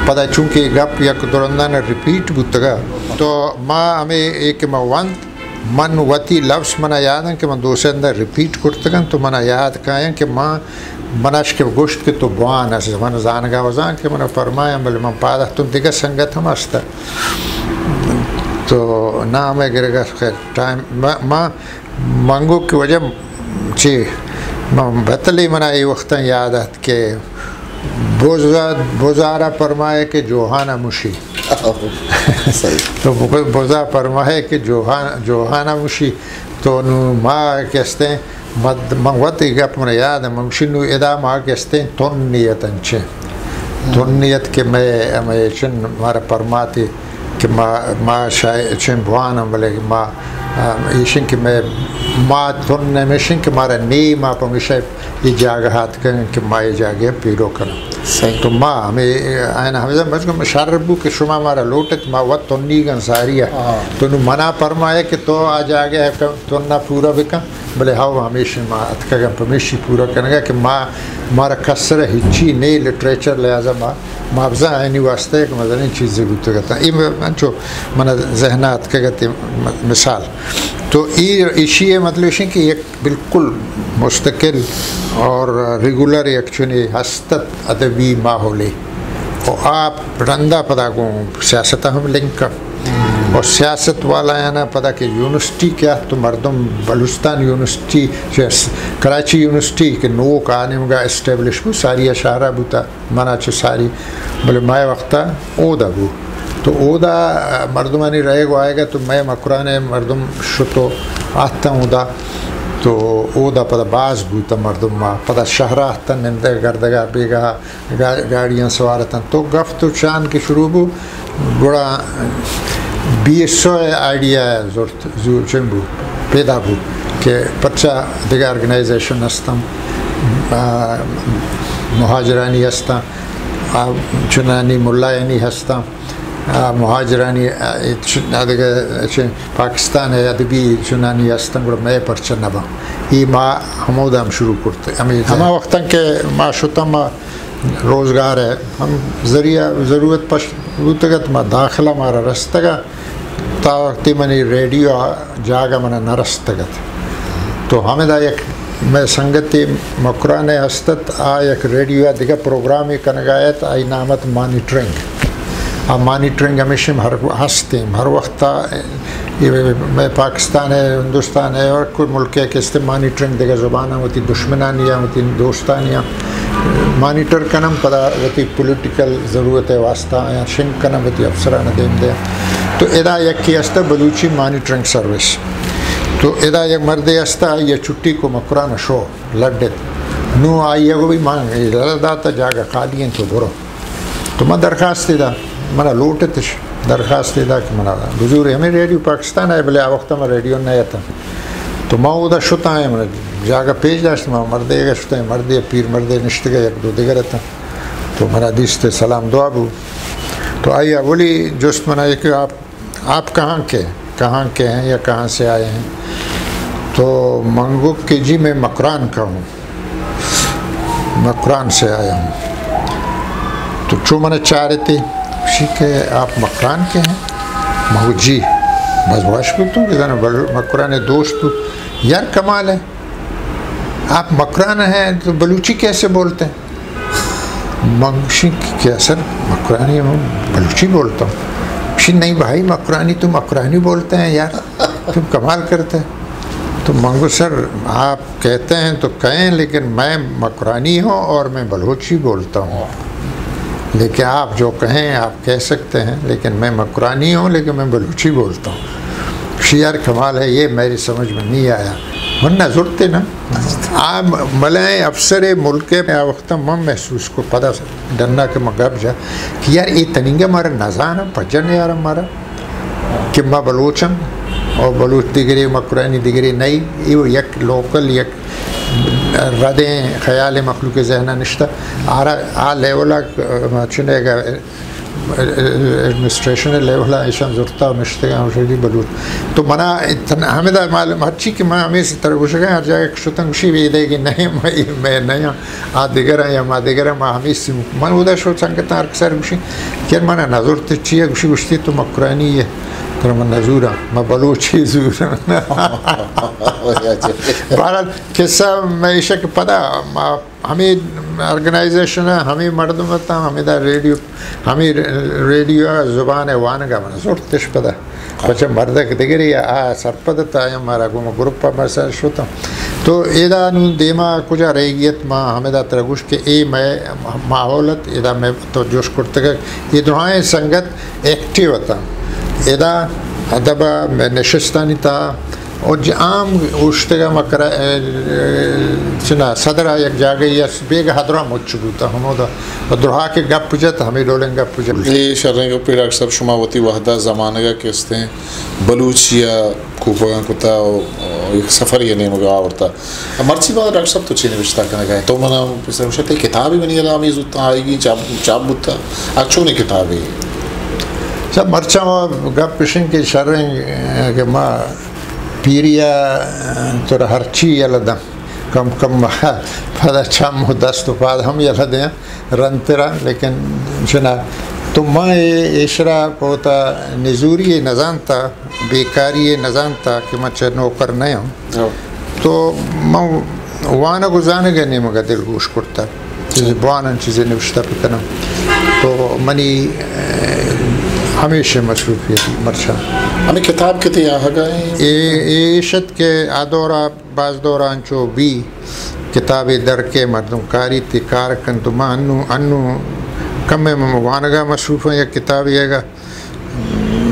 پتہ چونکہ گپ یک درندان ریپیٹ بودتگا تو ماں ہمیں ایک میں وانت من وتی لفظ منا یاد ہے کہ من دوسرے اندر ریپیٹ کرتگن تو منا یاد کہیں کہ ماں مناش کے گوشت کے تو بوان ہے من زانگا وزان کہ منا فرمایا بلے من پادہ تم دیگا سنگت ہم ہستا تو نہ ہمیں گرے گا خیر ٹائم ماں مانگو کی وجہ چی بتلی منا یہ وقتا یاد ہے کہ بوزارہ فرمائے کہ جوہانہ مشی تو بوزا فرمائے کہ جوہانہ مشی تو ماں کہستے ہیں منگوتی گپ منا یاد ہے ممشنو ادا ماں کہستے ہیں تنیت انچے تنیت کہ میں چن مارا فرماتی کہ ماں شاید چن بوانم بلے کہ ماں ایشن کہ میں ماں تننے میشن کہ مارا نی ماں پمیشہ یہ جاگہ ہاتھ کریں کہ ماں یہ جاگہ پیرو کریں تو ماں ہمیں آئینہ حمزہ مجھو مشاربو کہ شما مارا لوٹت ماں وقت تنی گن ساریہ تو انہوں منع فرمائے کہ تو آ جاگہ ہے تنہ پورا بکن بلے ہاو ہمیشہ ماں اتکا گن پمیشی پورا کرنے گا کہ ماں مارا کسر ہچی نئی لٹریچر لہذا ماں افزا آئینی واسطہ ہے کہ مزانی چیزیں گوتے گتا ہے یہ جو منہ ذہنہ اتکا گتی مثال تو ایشی مطلب ہے کہ ایک بالکل مستقل اور ریگولر ایک چنی ہستت ادبی ماحولی اور آپ رندہ پدا کو سیاستہ ہم لنک کر اور سیاست والا ہے نا پتا کہ یونیورسٹی کیا تو مردم بلوچستان یونیورسٹی کراچی یونیورسٹی کے نوک آنے مگا اسٹیبلش بو ساری اشارہ بوتا منا چھ ساری بلے مائے وقتا اودا بو تو اودا مردمانی رہے گو آئے گا تو میں مکرانے مردم شتو آتا ہوں دا تو اودا پتا باز بوتا مردم ماں پتا شہرہ آتا نندے گردگا بیگا گاڑیاں سوارتا تو گفتو چاند کی شروع بو بڑا بیسو آئیڈیا ہے زور چنبو پیدا بو کہ پچھا دیگا ارگنائزیشن ہستم مہاجرانی ہستم چنانی ملائنی ہستم مہاجرانی پاکستان ہے ادبی چنانی ہستم گوڑا میں پرچہ نبا یہ ماں ہمودا ہم شروع کرتے ہمیں وقتاً کہ ماں شتم روزگار ہے ہم ذریعہ ضرورت پشتگت ما داخلہ مارا رستگا تا وقتی منی ریڈیو جاگا منا نرستگت تو ہمیں دا یک میں سنگتی مکرانے ہستت یک ریڈیو دیگا پروگرامی کنگایت آئی نامت مانیٹرنگ مانیٹرنگ ہمیشہ ہستیم ہر وقتا میں پاکستان ہے ہندوستان ہے اور کوئی ملک ہے کہ اس سے مانیٹرنگ دیگا زبانہ ہوتی دشمنانیاں ہوتی دوستانیاں مانیٹر کنم پدا ہوتی پولیٹیکل ضرورت ہے واسطہ یا شنک کنم ہوتی افسرانہ دیم دے تو ادا یک کی استا بلوچی مانیٹرنگ سروس تو ادا یک مرد استا یہ چھٹی کو مکران شو لڑت نو آئی اگو بھی مانگ لڑداتا جاگا خالین تو برو تو میں درخواست دا منا لوٹتش درخواست دا کہ منا بزور ہمیں ریڈیو پاکستان ہے بلے آوقتا میں ریڈیو نہیں آتا تو میں اودا شتا ہے منا جاگا پیج داشت میں مردے گا شتا ہے مردے پیر مردے نشتے گا یک دو دیگر رہتا تو منا دیستے سلام دعا بو تو آئیے بولی جست منا یہ کہ آپ کہاں کے ہیں یا کہاں سے آئے ہیں تو منگو کہ جی میں مکران کا ہوں مکران سے آیا ہوں تو چو منا چاہ رہے تھے اسی کہ آپ مکران کے ہیں مگو جی بس واش بولتا ہوں مکران دوست یار کمال ہے آپ مکران ہیں تو بلوچی کیسے بولتے ہیں؟ منگشی کیا سر مکرانی بلوچی بولتا ہوں. نہیں بھائی مکرانی تو مکرانی بولتے ہیں یار تم کمال کرتے ہیں. تو منگو سر آپ کہتے ہیں تو کہیں لیکن میں مکرانی ہوں اور میں بلوچی بولتا ہوں. لیکن آپ جو کہیں آپ کہہ سکتے ہیں لیکن میں مکرانی ہوں لیکن میں بلوچی بولتا ہوں. یار کمال ہے یہ میری سمجھ میں نہیں آیا ورنہ ضرورت نا آپ ملائیں افسر ملک میں وقت مم محسوس کو پتا ڈننا کہ مغرب جا کہ یار یہ تنینگا ہمارا نظان بجن یار ہمارا کہ ماں بلوچن اور بلوچ دیگری مکرانی دیگری نہیں یہ یک لوکل یک ردیں خیال مخلوق ذہنہ نشتہ آ لیولا چنے گا ایڈمنسٹریشن لیولا ایشان ضرورتا نشتے گا ہمشہ بلوچ تو منا ہمیں دا معلوم ہر چی کہ میں ہمیں سے ترگوشہ گئے ہر جائے شتنگشی بھی دے گی نہیں میں نہیں آ دیگر ہیں یا ما دیگر ہیں ما ہمیں سے من وہ دا شو سنگتا ہر کسر گوشی کہ منا نظر تچی ہے گوشی گوشتی تو مکرانی ہے تو من نظورا ما بلوچی زورا بہرحال قصہ معیشہ کے پتا ہمیں آرگنائزیشن ہے ہمیں مردم ہوتا ہمیں دا ریڈیو ہمیں ریڈیو زبان وانگا من زورت تش پدا بچہ مردک دیگری سرپدتا ہے ہمارا گروپا مرسل شوتا تو ایدا نون دیما کجا ریگیت ما ہمیں دا ترگوش کہ اے میں ماحولت ایدا میں تو جوش کرتا کہ یہ دعائیں سنگت ایکٹیو ہوتا ایدا ادبا میں نشستانی تا اور عام اوشتگا مکرہ چنا صدرہ یک جاگے یا بیگ حضرہ مچگوتا ہمو دا درہا کے گپ پجت ہمیں ڈولیں گپ پجت یہ شرنگ پر ڈاکٹر صاحب شماوتی وحدہ زمانہ کا کہتے ہیں بلوچ یا کوپاگاں کتا ایک سفر یہ نہیں مگا آورتا مرچی بات ڈاکٹر صاحب تو چی نوشتہ کرنے گئے تو منا پسر مشہتے کتابی بنی علامی زودتا آئے گی چاپ بودتا اچھونے کتابی سب مرچہ گپ پشن کے شرنگ کہ ما پیریا تو ہر چی یلدم کم کم پدا چم و دست و پاد ہم یلدیں رنترا لیکن چنا تو میں اشرا پوتا نزوری نظام تا بیکاری نظام تا کہ میں چھ نوکر نہیں ہوں تو میں وانا گزانے گئے نہیں مگا دل گوش کرتا چیزیں بوانا چیزیں نوشتہ پکنم تو منی ہمیشہ مصروفیت مرچہ ہمیں کتاب کتے آہا گئے ایشت کے آدورا بعض دوران چو بھی کتاب در کے مردم کاری تی کارکن تو ماں انو کم میں وانگا مصروف ہیں یا کتاب یہ گا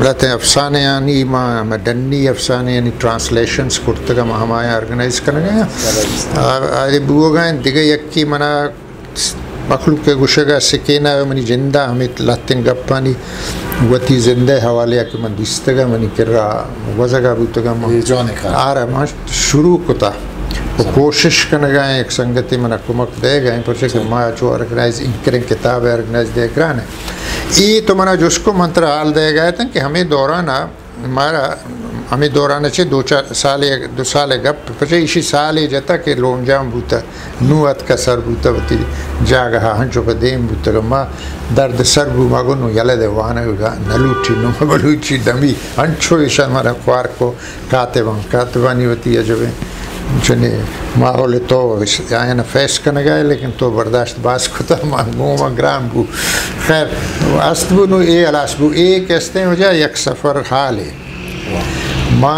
رہتے ہیں افسانے یعنی ماں ڈنی افسانے یعنی ٹرانسلیشنز کرتگا ماں ہمائیں آرگنائز کرنے گئے آدھے بو گئے دیگے یکی منا مخلوق کے گوشگا سکینہ منی زندہ ہمیں لاتن گپانی وتی زندہ حوالے کہ من دستگا منی کر رہا وزگا بوتگا آ رہا میں شروع کتا وہ کوشش کرنے گئے ایک سنگتی من کمک دے گئے پرچہ کہ ماں چو ارگنائز انکرنگ کتاب ہے ارگنائز دے کرانے یہ تو منا جس کو منتر حال دے گئے تھا کہ ہمیں دورانا ہمیں دورانا چھے دو سال گپ پچھے اسی سال جتا کہ لون جام بوتا نوات کا سر بوتا ہوتی جاگا ہنچو پا دیم بوتا گا ما درد سر بو مگو نو یلد وانا گا نلوٹی نو مگلوچی دمی ہنچو ایشا مارا خوار کو کاتبانی ہوتی ہے جو چنے ماحول تو آئین فیس کرنے گئے لیکن تو برداشت باز کتا مانگوما گرام بو خیر استبو نو اے علاس بو اے کہستے ہیں ہو جا یک سفر حال ہے ما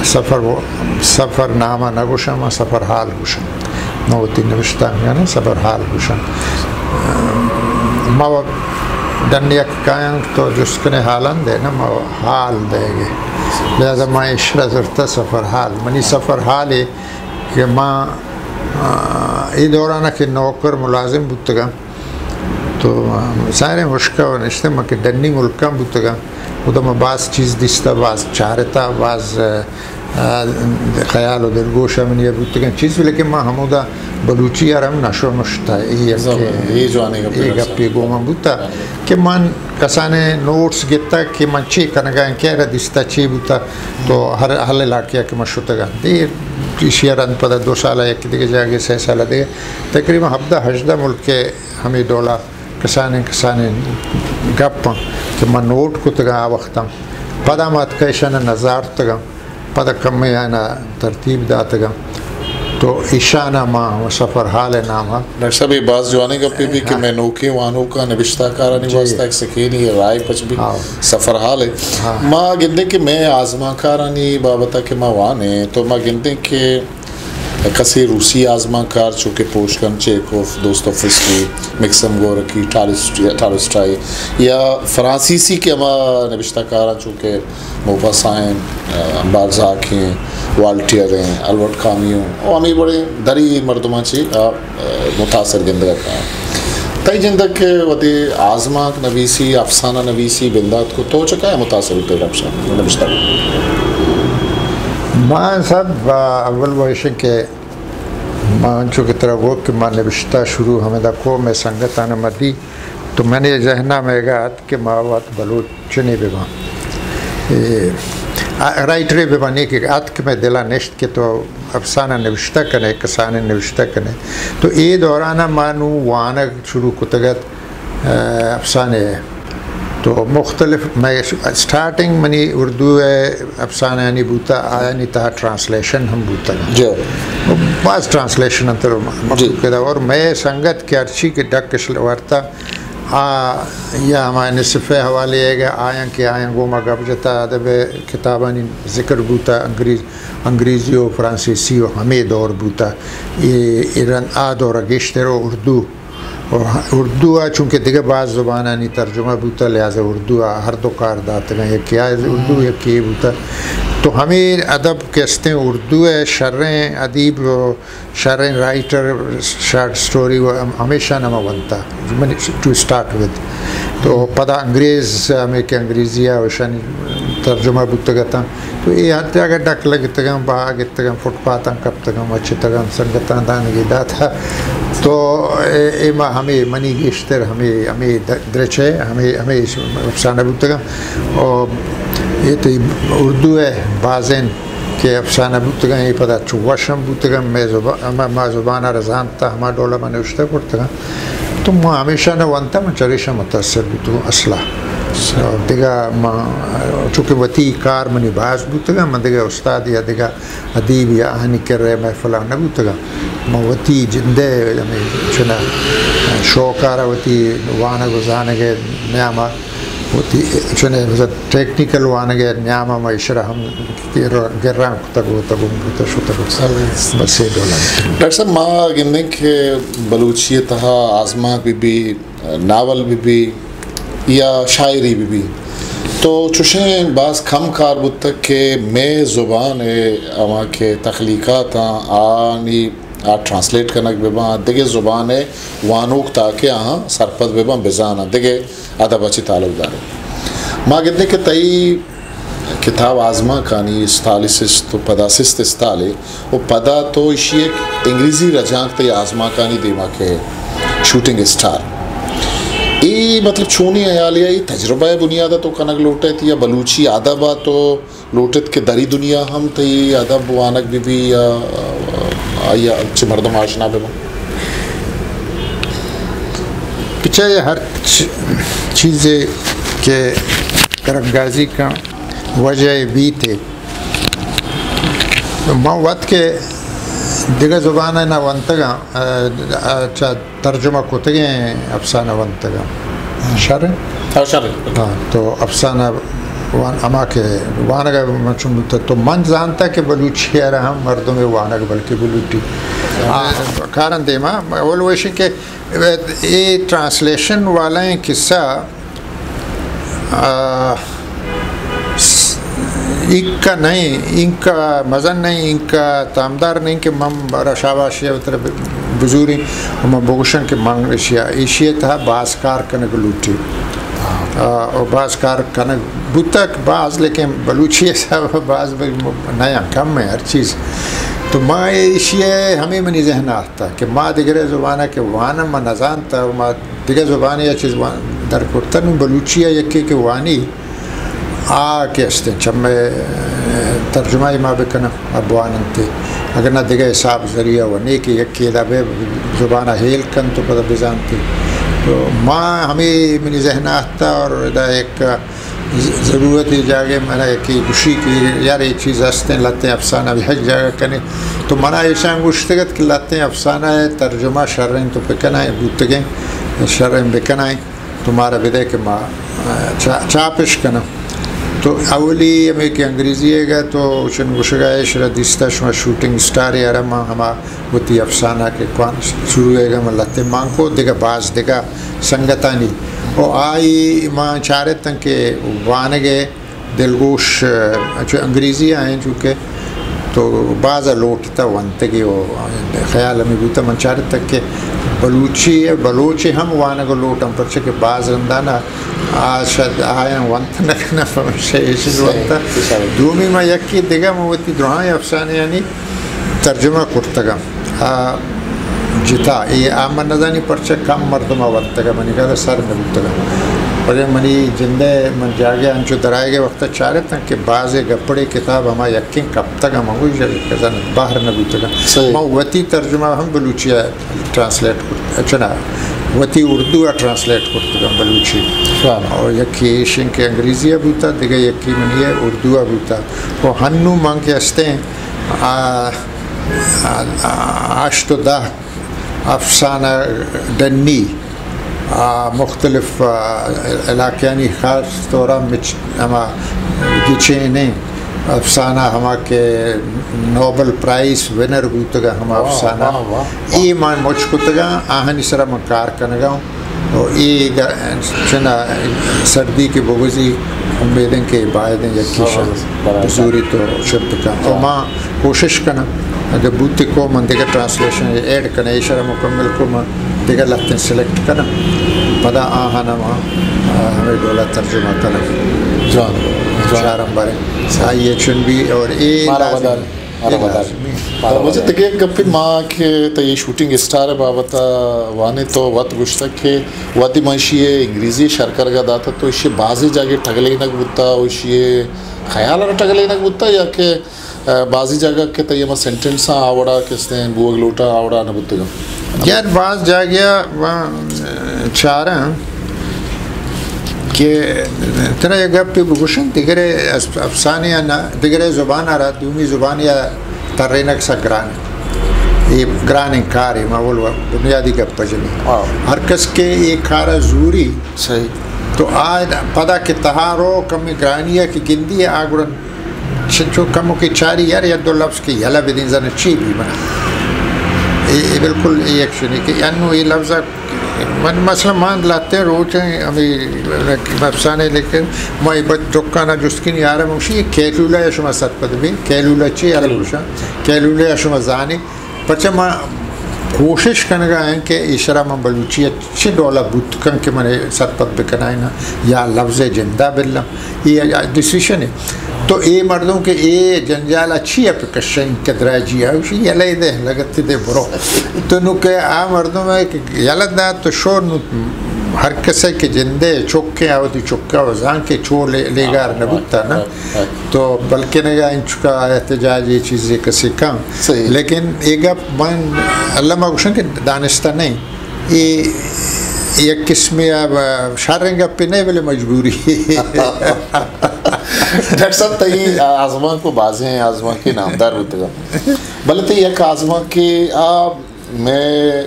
سفر نامہ نگوشا ما سفر حال گوشا نوتی نوشتا یعنی سفر حال گوشا ما دن یک کائن تو جس کنے حالان دے نا ما حال دے گے لہذا ما اشرا زرتا سفر حال منی سفر حال ہے کہ ما ای دورانا کہ نوکر ملازم بودتگا تو سارے مشکہ و نشتے ما کہ دنی ملکہ بودتگا وہ تو میں بعض چیز دیستا بعض چارتا بعض خیال و دلگوشہ من یہ بودتگا چیز بھی لیکن ما ہمودا بلوچی آرام نشو نشتا یہ گپی گوما بودتا کہ من کسانے نوٹس گتا کہ من چی کنگا کیا را دیستا چی بودتا تو ہر حل علاقیہ کہ من شتا گا دی شیران پدا 2 سالہ یک دیگه جاگے 6 سالہ دیگه تقریبا 17-18 ملک کے ہمیں دولا کسانے گپ کہ ما نوٹ کو تگا وقتا پدا مات کیشن نظار تگا پدا کم آنا ترتیب دا تگا تو ایشانہ ماں سفر حال نامہ ڈاکٹر صاحب یہ بعض جوانے کا بھی کہ میں نوکے وانوں کا نبشتہ کارانی واسطہ ایک سکینی رائے پچ بھی سفر حال ہے ماں گندے کہ میں آزما کارانی بابتا کہ ماں وانے تو ماں گندے کہ کسی روسی آزما کار چونکہ پوشکن چیکوف دوستوفسکی مکسم گورکی ٹالسٹائی یا فرانسیسی کے اما نبشتہ کارا چونکہ موپاسائن بارزاک ہیں والٹیر ہیں البرٹ کامیوں اور ہمیں بڑے دری مردمان چی متاثر گندگا کا تائی جندگ کے ودی آزما نویسی افسانہ نویسی بندات کو تو چکا ہے متاثر ہوتے نبشتہ ماں صاحب اول ویشن کے ماں چونکہ طرح وہ کہ ماں نبشتہ شروع ہمیں دا کو میں سنگت آنا مدی تو میں نے ذہنہ میں گا کہ ماں وات بلوچنے بے ماں رائٹرے بے ماں نیکی آت کہ میں دلہ نشت کے تو افسانہ نوشتہ کنے کسانے نوشتہ کنے تو اے دورانہ مانو وانگ شروع کتگت افسانے تو مختلف میں سٹارٹنگ منی اردو افسانہ یعنی بوتا آیانی تہا ٹرانسلیشن ہم بوتا جو بعض ٹرانسلیشن انتر مقصود کدا اور میں سنگت کے ارچی کے ڈکش ورتا یا ہمارے نصفے حوالے ہے گا آیاں گوما گب جتا ادب کتابانی ذکر بوتا انگریزی و فرانسیسی و ہمیں دور بوتا ایران دور گشتر و اردو چونکہ دیگر بعض زبانانی ترجمہ بوتا لہذا اردو ہر دو کار داتے ہیں یہ کیا ہے اردو یا کیا بوتا تو ہمیں ادب کہتے ہیں اردو ہے شرعیں ادیب شرعیں رائٹر شارٹ سٹوری ہمیشہ نمہ بنتا ٹو سٹارٹ ود تو پدا انگریز ہمیں کہ انگریزی ہے وشانی ترجمہ بوتا گتا تو یہ حتی اگر ڈک لگتا گا باغ اتگا فٹ پاتا کب تگا اچھی تگا سنگتا دانگی دا تھا تو ایما ہمیں منی گشتر ہمیں درچے ہمیں افسانہ بوتا گا اور یہ تو اردو ہے بازین کہ افسانہ بوتا گا یہ پتا چوشم بوتا گا میں زبانہ رضان تا ہما ڈولا میں نوشتہ پڑتا گا تو میں ہمیشہ نہ وانتا میں چریشہ متاثر بوتا گا اصلا دیگا چونکہ وطی کار منی باز بوتا گا میں دیگا استاد یا دیگا ادیب یا آہنی کر رہے میں فلاں نہ بوتا گا میں وطی جندے چنا شوکارا وطی وانا گزانگے نیاما وطی چنے ٹیکنیکل وانگے نیاما میں اشرا ہم گران کتگو بوتا شوتا بس یہ دولا ڈاکٹر صاحب ماں گندے کہ بلوچیتہا آزماک بھی ناول بھی یا شاعری بھی تو چوشیں بعض کم کار بود تک کہ میں زبان اما کے تخلیقات آنی ٹرانسلیٹ کنک ببا دیگے زبان وانوک تاکہ آہاں سرپت ببا بزانا دیگے ادب اچھی تعلق دارے ماں گندے کہ تئی کتاب آزما کانی استالیسس تو پداسست استالے وہ پدا تو اسی ایک انگریزی رجانک تی آزما کانی دیما کے شوٹنگ اسٹار ای مطلب چونی ایالیا ای تجربہ بنیادہ تو کنک لوٹت یا بلوچی ادبا تو لوٹت کے دری دنیا ہم تی ادب وانک بھی یا اچھے مردم آشنا بھی پچھے ہر چیزیں کہ کرمگازی کا وجہ بھی تھے ماں وقت کے دیگر زبانہ نہ ونتگا اچھا ترجمہ کتگے ہیں افسانہ ونتگا شرع ہاں تو افسانہ اما کے وانگا مچھو تو من جانتا کہ بلوچی ہے رہا مردوں میں وانگ بلکہ بلوٹی کارن دے ماں اول ویشن کہ یہ ٹرانسلیشن والا ہیں قصہ ان کا نہیں ان کا مزن نہیں ان کا تامدار نہیں کہ مم رشاباشی اتر بزوری ہم بوگشن کے منگ ایشیا تھا باز کار کنک لوٹی اور باز کار کنک بتک باز لیکن بلوچی صاحب باز نیا کم ہے ہر چیز تو ماں ایشیا ہمیں منی ذہن آتا کہ ماں دیگر زبانہ کے وانا ماں نزان تھا ماں دیگر زبانی یا چیز در کرتن بلوچیا یکی کہ وانی کے استے چمے ترجمہ ما بکنا ابواننتے اگر نہ دیگه حساب ذریعہ و نیکی یکی دا بے زبانہ ہیل کن تو پتہ بزانتی تو ماں ہمیں میری ذہنات تھا اور ایک ضرورت ہی جاگے میرا کہ خوشی کی یار یہ چیز ہنستے لاتیں افسانہ بھی حج جگہ کنے تو منع ایسا گشتگت کہ لاتیں افسانہ ہے ترجمہ شرعیں تو پکنا ہے بوتگیں شرعیں بکنا ہے تمہارا بدے کہ ماں چاپش کنا تو اولی ہمیں کہ انگریزی ہے گا تو چن گشگا ہے شرح دیستا شما شوٹنگ سٹار یارا ماں ہما ہوتی افسانہ کے کون شروع ہے گا ملتے ماں کو دیگا باز دیگا سنگتانی اور آئی ماں چارت کہ وانگے دلگوش جو انگریزی آئیں چونکہ تو بعض لوٹتا ونتگی وہ خیال ہمیں بوتا من چارت تک کہ بلوچی ہے بلوچی ہم وانگو لوٹم پرچہ کہ بعض رندانا شاید آیا ونت نکنا فمشیشن ونتا دومی ما یکی دیگا موتی درہاں افسانے یعنی ترجمہ کرتگا جتا یہ آمن نظانی پرچہ کم مردمہ ونتگا منی کہا سر نبوتگا اور منی جندے من جاگے انچو درائے گے وقت چارے تھا کہ بعض گپڑے کتاب ہما یقین کب تک ہم ہوئی جب کزن باہر نبوتگا ما وتی ترجمہ ہم بلوچی ٹرانسلیٹ کرتے اچھنا وتی اردو ٹرانسلیٹ کرتگا بلوچی اور یکی ایشن کے انگریزی بوتا دیگا یکی منی ہے اردو بوتا وہ ہنو مانگ کے ہستے ہیں 8 تا 10 افسانہ ڈنی مختلف علاقیانی خاص طورہ ہما گچینے افسانہ ہما کے نوبل پرائز ونر بوتگا ہما افسانہ ای مان مجھ کتگا آہنی سرہ من کار کنگا اور ای چنا سردی کی بغزی امیدیں کے عبایدیں یکی شاہ بزوری تو شبت کا اور ماں کوشش کنا اگر بوتی کو من دیگر ٹرانسلیشن ایڈ کنا اشارہ مکمل کو من دیگر لفتیں سلیکٹ کنا پدا آہانا ماں ہمیں دولا ترجمہ کنا شارم بارے آئیے چن بھی اور اے لازمی مجھے تکیہ گپی ماں کے تا یہ شوٹنگ اسٹار بابتا وانے تو وقت گشتا کہ واتی ماشی انگریزی شرکر گا داتا تو اسے بعضی جاگے ٹھگلے نک بوتا اسے خیال رہا ٹھگلے نک بوتا یا کہ بعضی جگہ کے تا یہ ما سینٹنسا آوڑا کس نے بوگ لوٹا آوڑا نبوتا گا یار بعض جاگیا چارہ کہ ترہ یہ گپ پہ بگوشن دیگر افسانی یا دیگر زبان آ رہا دومی زبان یا ترینک سا گران یہ گران انکار ہے ماول بنیادی گپ پجنی ہر کس کے ایک کارا زوری صحیح تو آج پدا کہ تہارو کمی گرانیہ کی گندی ہے آگرن چنچو کمو کی چاری یار یا دو لفظ کی یلا بدین زن چی بھی بنا یہ بالکل یہ ایکشن ہے کہ یعنی یہ لفظہ مثلا مان لاتے ہیں روچیں ہمیں افسانے لیکن میں بچ دکانا جسکی نہیں آ رہا موشی کیلولا یا شما ست پد بھی کیلولا چی آ رہا موشا کیلولا یا شما زانی پچھا میں کوشش کنگا ہے کہ اشارہ میں بلوچی اچھی ڈولا بوت کن کہ میں ست پد بکنائی نا یا لفظ جندہ بلّا یہ ڈیسیشن ہے تو اے مردوں کے اے جنجال اچھی ہے پہ کشن کدرہ جی ہے اسی یلے دے لگتے دے برو تو نو کہ آ مردوں میں کہ یلد دا تو شور نو ہر کسے کے جندے چوکے آوتی چوکا وزان کے چور لےگار نبوتا نا تو بلکہ نگا ان چکا احتجاج یہ چیزیں کسی کم لیکن ایک من اللہ مگوشن کے دانستہ نہیں یہ قسم شارنگا پہ نہیں بلے مجبوری ڈاکٹر صاحب تئی آزمان کو بازے ہیں آزمان کے نامدار ہوتے گا بلے تئی یک آزمان کے میں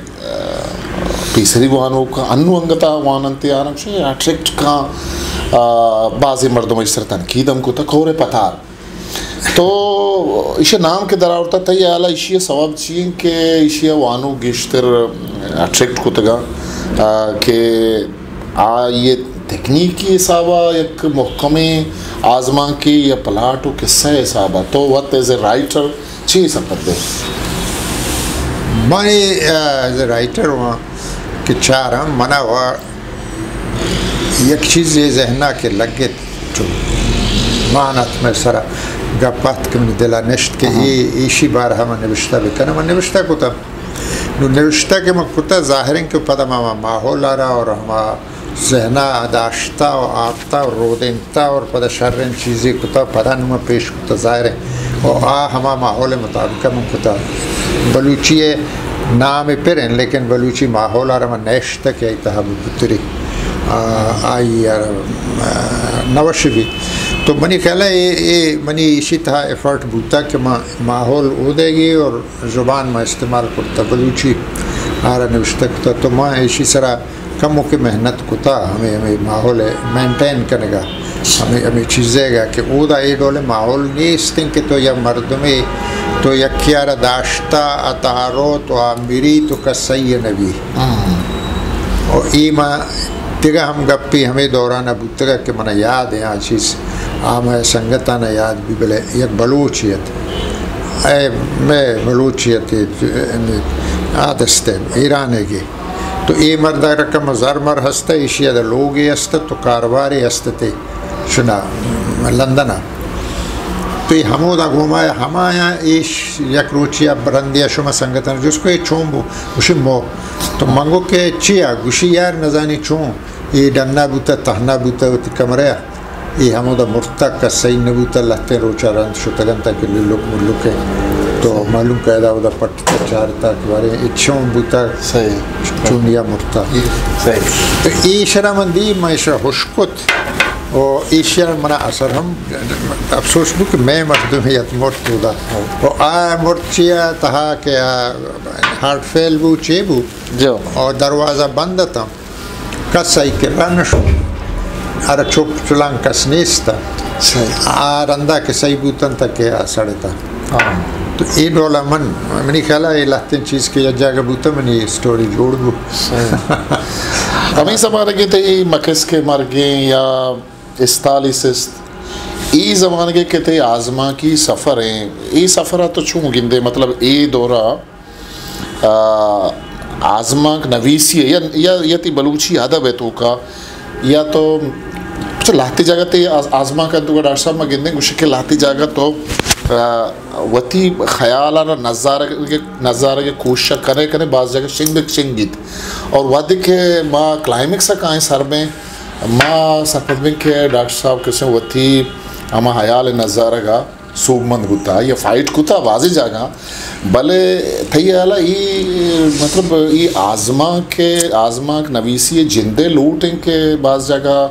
پیسری وانو کا انو انگتا واننتی آرم شے اٹریکٹ کا بازی مردم اجسر تنقیدم کو تا کھورے پتار تو اسے نام کے دراورتا تئی آلہ اسے سواب چین کہ اسے وانو گشتر اٹریکٹ کو تگا کہ یہ تکنیکی حسابہ ایک محکمی آزمان کی یا پلاٹو قصہ حسابہ تو وقت ایز اے رائٹر چی سپت دے میں ایز اے رائٹر ہوا کہ چارہ منع ہوا یک چیز یہ ذہنہ کے لگے جو معنات میں سرا گپات کے من دلا نشت کہ یہ ایشی بار ہمیں نوشتہ بکنا میں نوشتہ کو تا نوشتہ کے میں کتا ظاہرین کے پتا ماحول آ رہا اور ہما ذہنہ داشتہ اور آتا اور رودنتا اور پتا شرن چیزیں کتا پتا نمہ پیش کتا ظاہر ہے اور ہما ماحول مطابقہ من کتا بلوچی نام پرن لیکن بلوچی ماحول آرما نیشتا کہ ایتہا بطری آئی نوش بھی تو منی خیال ہے یہ منی اسی طرح ایفرٹ بوتا کہ ماحول او دے گی اور زبان میں استعمال کرتا بلوچی آرہ نوشتا کتا تو میں اسی طرح کموں کی محنت کتا ہمیں ماحول مینٹین کرنے گا ہمیں چیزیں گا کہ او دا ای ڈولے ماحول نیستن کہ تو یا مردمی تو یکیارہ داشتا اتحارو تو آمیری تو کسی نبی اور ایمہ تگہ ہم گپی ہمیں دورانہ بودتگا کہ منہ یاد ہے چیز آمہ سنگتانہ یاد بھی بلے یک بلوچیت میں بلوچیت آدستے ایرانے گی تو ای مردہ رکم زرمر ہستا ایشی دا لوگی ہستا تو کارواری ہستا تے شنا لندنہ تو یہ ہمو دا گھومایا ہمایا ایش یک روچیا برندیا شما سنگتن جس کو یہ چون بو گوشی مو تو منگو کہ چیا گوشی یار نزانی چون یہ ڈننا بوتا تہنا بوتا ہوتی کمریا یہ ہمو دا مرتا کسی نبوتا لہتے روچا رند شتگنتا کہ للوک ملوکے تو معلوم قیدہ ہو دا پٹتا چارتا کبارے چون بوتا چون یا مرتا تو ایشرا مندی معیشہ حشکت اور ایشیار منا اثر ہم افسوس بو کہ میں مردمیت مرت ہو دا اور آیا مرت چیا تہا کہ ہارٹ فیل بو چے بو اور دروازہ بند تھا کس آئی کہ رنشو ارہ چوپ چلان کس نیستا رندہ کہ صحیح بوتن تھا کہ سڑے تھا تو ای ڈولا منی خیالہ یہ لہتین چیز کے یا جاگہ بوتا منی سٹوری جوڑ بو ہمیں سمانے کے تے مکس کے مرگیں یا استالیسست ای زمانے کے کہتے آزما کی سفر ہیں ای سفرہ تو چون گندے مطلب ای دورہ آزما نویسی ہے یا تی بلوچی ادب ہے تو کا یا تو لاتی جگہ تے آزما کا تو ڈاکٹر صاحب میں گندے گوشے کہ لاتی جگہ تو وتی خیالانا نظارہ کے کوشش کرے بعض جگہ شنگیت اور وادی کے ماں کلائمیکس کائیں سر میں ماں سپت میں کہ ڈاکٹر صاحب کسے وتی اما حیال نظارہ کا سوب مند ہوتا یا فائٹ کتا واضح جاگا بلے تھی حالا ای مطلب ای آزما نویسی جندے لوٹیں کہ بعض جگہ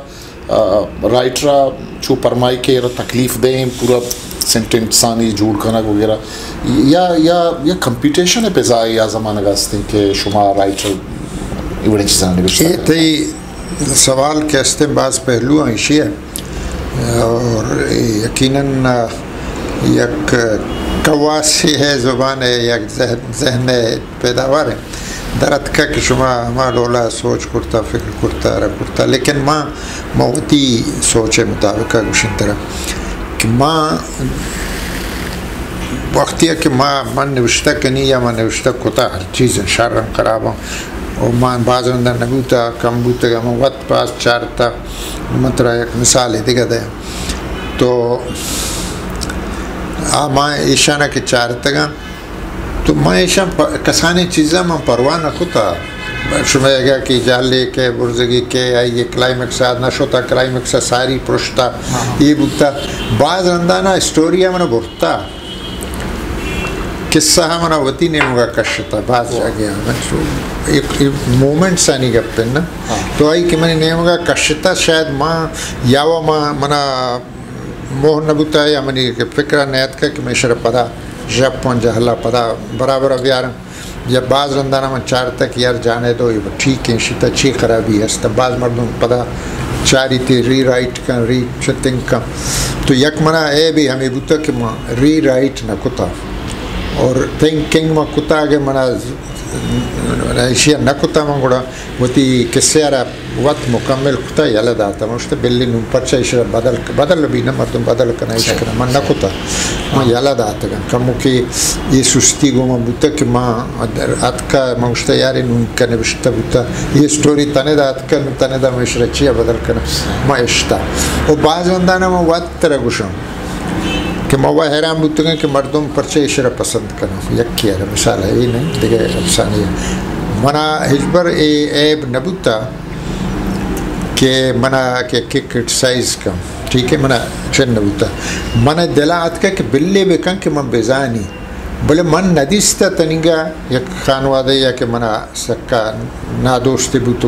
رائٹرہ چو پرمائی کے تکلیف دیں پورا سینٹنٹ ثانی جوڑ کرنا وغیرہ یا کمپیٹیشن ہے پیزائی یا زمانہ گاستے ہیں کہ شما رائٹر ایوڑے چیزاں نوشتا ہے یہ تھی سوال کے استے بعض پہلو ایشی ہے اور یقیناً یک قواسی ہے زبان ہے یک ذہن پیداوار ہے درد کا کہ شما ما ڈولا سوچ کرتا فکر کرتا رہ کرتا لیکن ماں موتی سوچ مطابقہ گوشن طرح کہ ماں وقتی ہے کہ ماں نوشتہ کنی یا ماں نوشتہ کتا ہر چیز شرم خراب ہوں اور ماں بعض اندر نبوتا کم بوتا گا ماں وقت پاس چارتا مطرح ایک مثال ہے دیکھا دے تو ماں ایشانہ کے چارتا گا تو ماں ایشان کسانی چیزیں ماں پروانہ کتا شمائے گا کہ جالے کے برزگی کے یہ کلائمیکس نہ شوتا کلائمیکس ساری پرشتا یہ بکتا بعض اندانہ اسٹوریا منہ برتا قصہ منہ وطی نیمگا کشتا بعض جاگیا ایک مومنٹ سانی گپن نا تو آئی کہ منی نیمگا کشتا شاید ماں یاوا ماں منہ موہ نبوتا یا منی فکرہ نیت کا کہ میں شرح پدا جپن جہلا پدا برابر بیارم یا بعض رندانہ من چارتا کہ یار جانے دو یہ ٹھیک ہے شیطہ چی خرابی ہے بعض مردوں پدا چاری تھی ری رائٹ کن ری چتنگ کن تو یک منہ اے بھی ہمیں بوتا کہ ماں ری رائٹ نہ کتا اور تھنکنگ ماں کتا آگے منہ ایشیا نہ کتا ماں گوڑا وطی کسے آرہ وقت مکمل کتا یلا داتا مجھتے بلی نم پرچا ایشیا بدل بھی نہ مردم بدل کنا ایشیا کنا من نہ کتا ماں یلا داتا گا کمو کہ یہ سستی گو ماں بوتا کہ ماں اتکا مجھتے یاری نم کنے بشتا بوتا یہ سٹوری تنے دا اتکا تنے دا میشرا چیا بدل کنا ماں اشتا اور بعض اندانا ماں وقت ترہ گوشم کہ موہ حیران بوتے گا کہ مردم پرچے اشرا پسند کرنا یک کیا رہا مثال ہے یہ نہیں دیکھے افسانی ہے منا حجبر عیب نبوتا کہ منا کہ کرٹسائز کم ٹھیک ہے منا چن نبوتا منا دلات کا کہ بلے بکن کہ من بیزانی بله من ندیسته تنینگا یک خانواده یا که من سکا نادوستی بود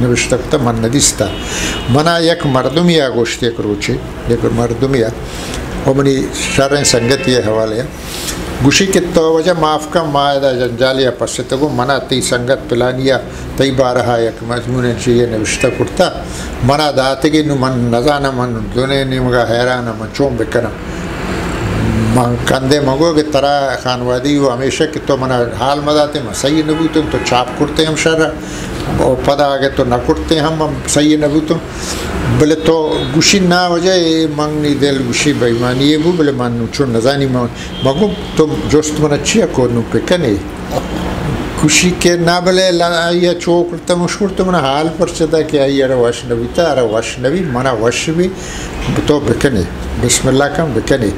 نوشته کتا من ندیسته من یک مردمی گوشت یک روچی یک مردمی و منی شرع سنگتی حواله گوشی که تو وجہ معاف کا ماہدہ جنجالیا پس تگو منا تی سنگت پلانیا تی بارہا یک مضمون چیئے نوشتہ کرتا منا داتگی نو من نزانا من دونے نیمگا حیرانا من چون بکنا من کندے مگو کہ ترا خانوادی و ہمیشہ کہ تو منا حال مداتے میں صحیح نبوتم تو چاپ کرتے ہم شرع اور پدا آگے تو نہ کرتے ہم صحیح نبوتم بلے تو گوشی نہ وجہ منگنی دل گوشی بیمانی بو بلے من چون نزانی مگو تو جوست من اچھی اکو نو پکنے گوشی کے نہ بلے آئیا چوکرتا مشکور تو من حال پر چدا کہ آئیا را وش نبی تا را وش نبی منا وش بھی تو بکنے بسم اللہ کم بکنے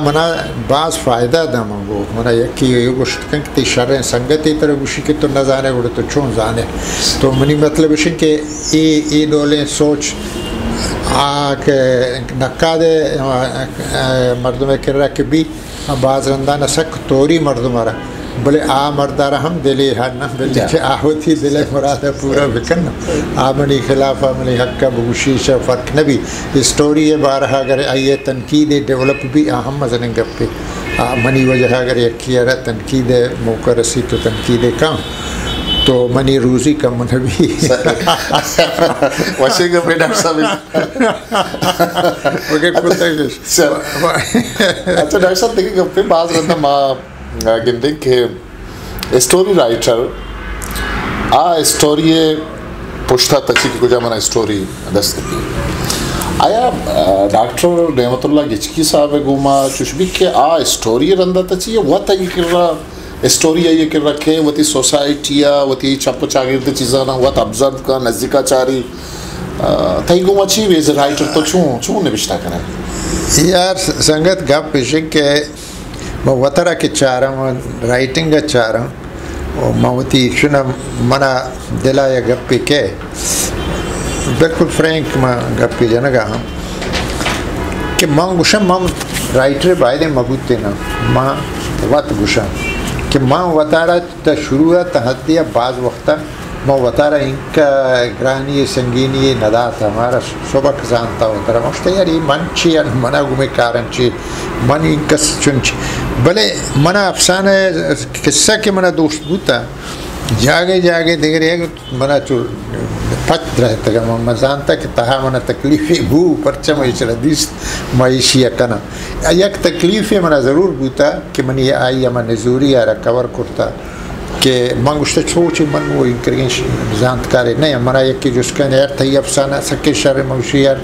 منا بعض فائدہ دا منگو منا یکی یہ گوشت کن کہ شرع سنگتی طرح گوشی کے تو نہ جانے گوڑے تو چون جانے تو منی مطلب ہے کہ ای دولیں سوچ کہ نکا دے مردم کر رہا کہ بھی بعض رندانہ سک توری مردم آ رہا بلے مردارہ ہم دلی ہانا بلے کہ ہوتی دل مراد پورا بکن منی خلاف منی حق کا بگوشی سے فرق نبی اسٹوری ہے بارہا اگر آئیے تنقید ڈیولپ بھی ہم مزنیں گپے منی وجہ اگر یکی رہا تنقید موقع رسی تو تنقید کام تو منی روزی کا منبی وشے کا پہ ڈاکٹر صاحب اچھا ڈاکٹر صاحب دیکھیں گپے بعض رہتا ماں گندیں کہ اسٹوری رائٹر اسٹوری پوچھتا تچی کی کجا منا اسٹوری دست کرتی آیا ڈاکٹر نعمت اللہ گچکی صاحب گوما چشبی کہ اسٹوری رندہ تچی وہ تایی کر رہا اسٹوری آئیے کر رکھے وہ تی سوسائٹیا وہ تی چپ چاگرد چیزانا وہ تا ابزرد کا نزدیکا چاری تایی گوما چی ویز رائٹر تو چون نبشتہ کریں یار سنگت گپ پیشن کہ میں وطرہ کے چارم رائٹنگ چارم اور موتی شنا منا دلا یا گپی کے بالکل فرینک میں گپی جنگا ہم کہ ماں گوشم ماں رائٹر بائدے مبوتے نا ماں وط گوشم کہ ماں وطارہ تا شروع تحدیہ بعض وقتا ماں وطارہ ان کا گرانی سنگینی ندات ہمارا سبق زانتا ہوتا رہا مجھتا یار یہ من چی یا منا گومے کارن چی من ان کا چن چی بلے منا افسانہ قصہ کے منا دوست بوتا جاگے دیکھ رہے ہیں منا چور پچ رہتا گا میں زانتا کہ تہا منا تکلیفی بو پرچہ معیشہ ردیست معیشی اکنا یک تکلیفی منا ضرور بوتا کہ منی آئی اما نزوری آرہ کور کرتا کہ من گوشتا چوچی من وہ انکرگین زانت کارے نہیں منا یکی جس کا نیار تھی افسانہ سکے شر موشی یار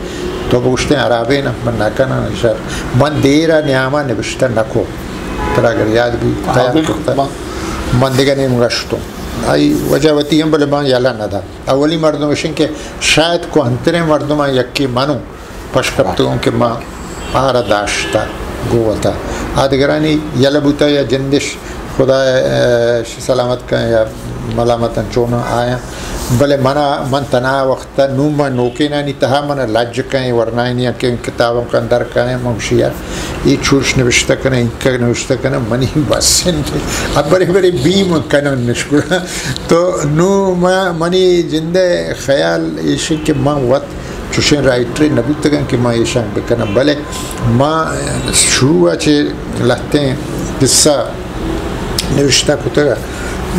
تو گوشتے ہیں عرابے نا من ناکنا شر من دیرہ نیاما نبشتا نکو پر اگر یاد بھی خیال کرتا من دیگا نیم گشتوں آئی وجہ وتی ہم بلے بان یالا ندا اولی مردم اشن کہ شاید کو انترے مردم یکی منو پشکبتوں کہ ماں آرہ داشتا گوتا آدگرانی یلا بوتا یا جندش خدا سلامت کا یا ملامتاً چونا آیا بلے من تنا وقتا نوما نوکینا نی تہا من لج کہیں ورنائنیا کہ کتابوں کا اندر کہیں موشیار یہ چورش نوشتہ کنے انکا نوشتہ کنے منی بسن اب بڑے بیم کنے نشکر تو نو منی جندے خیال ایشی کہ ماں وقت چوشن رائٹری نبوتا کن کہ ماں ایشان بکنا بلے ماں شروع آچے لہتے ہیں قصہ نوشتہ کتا گا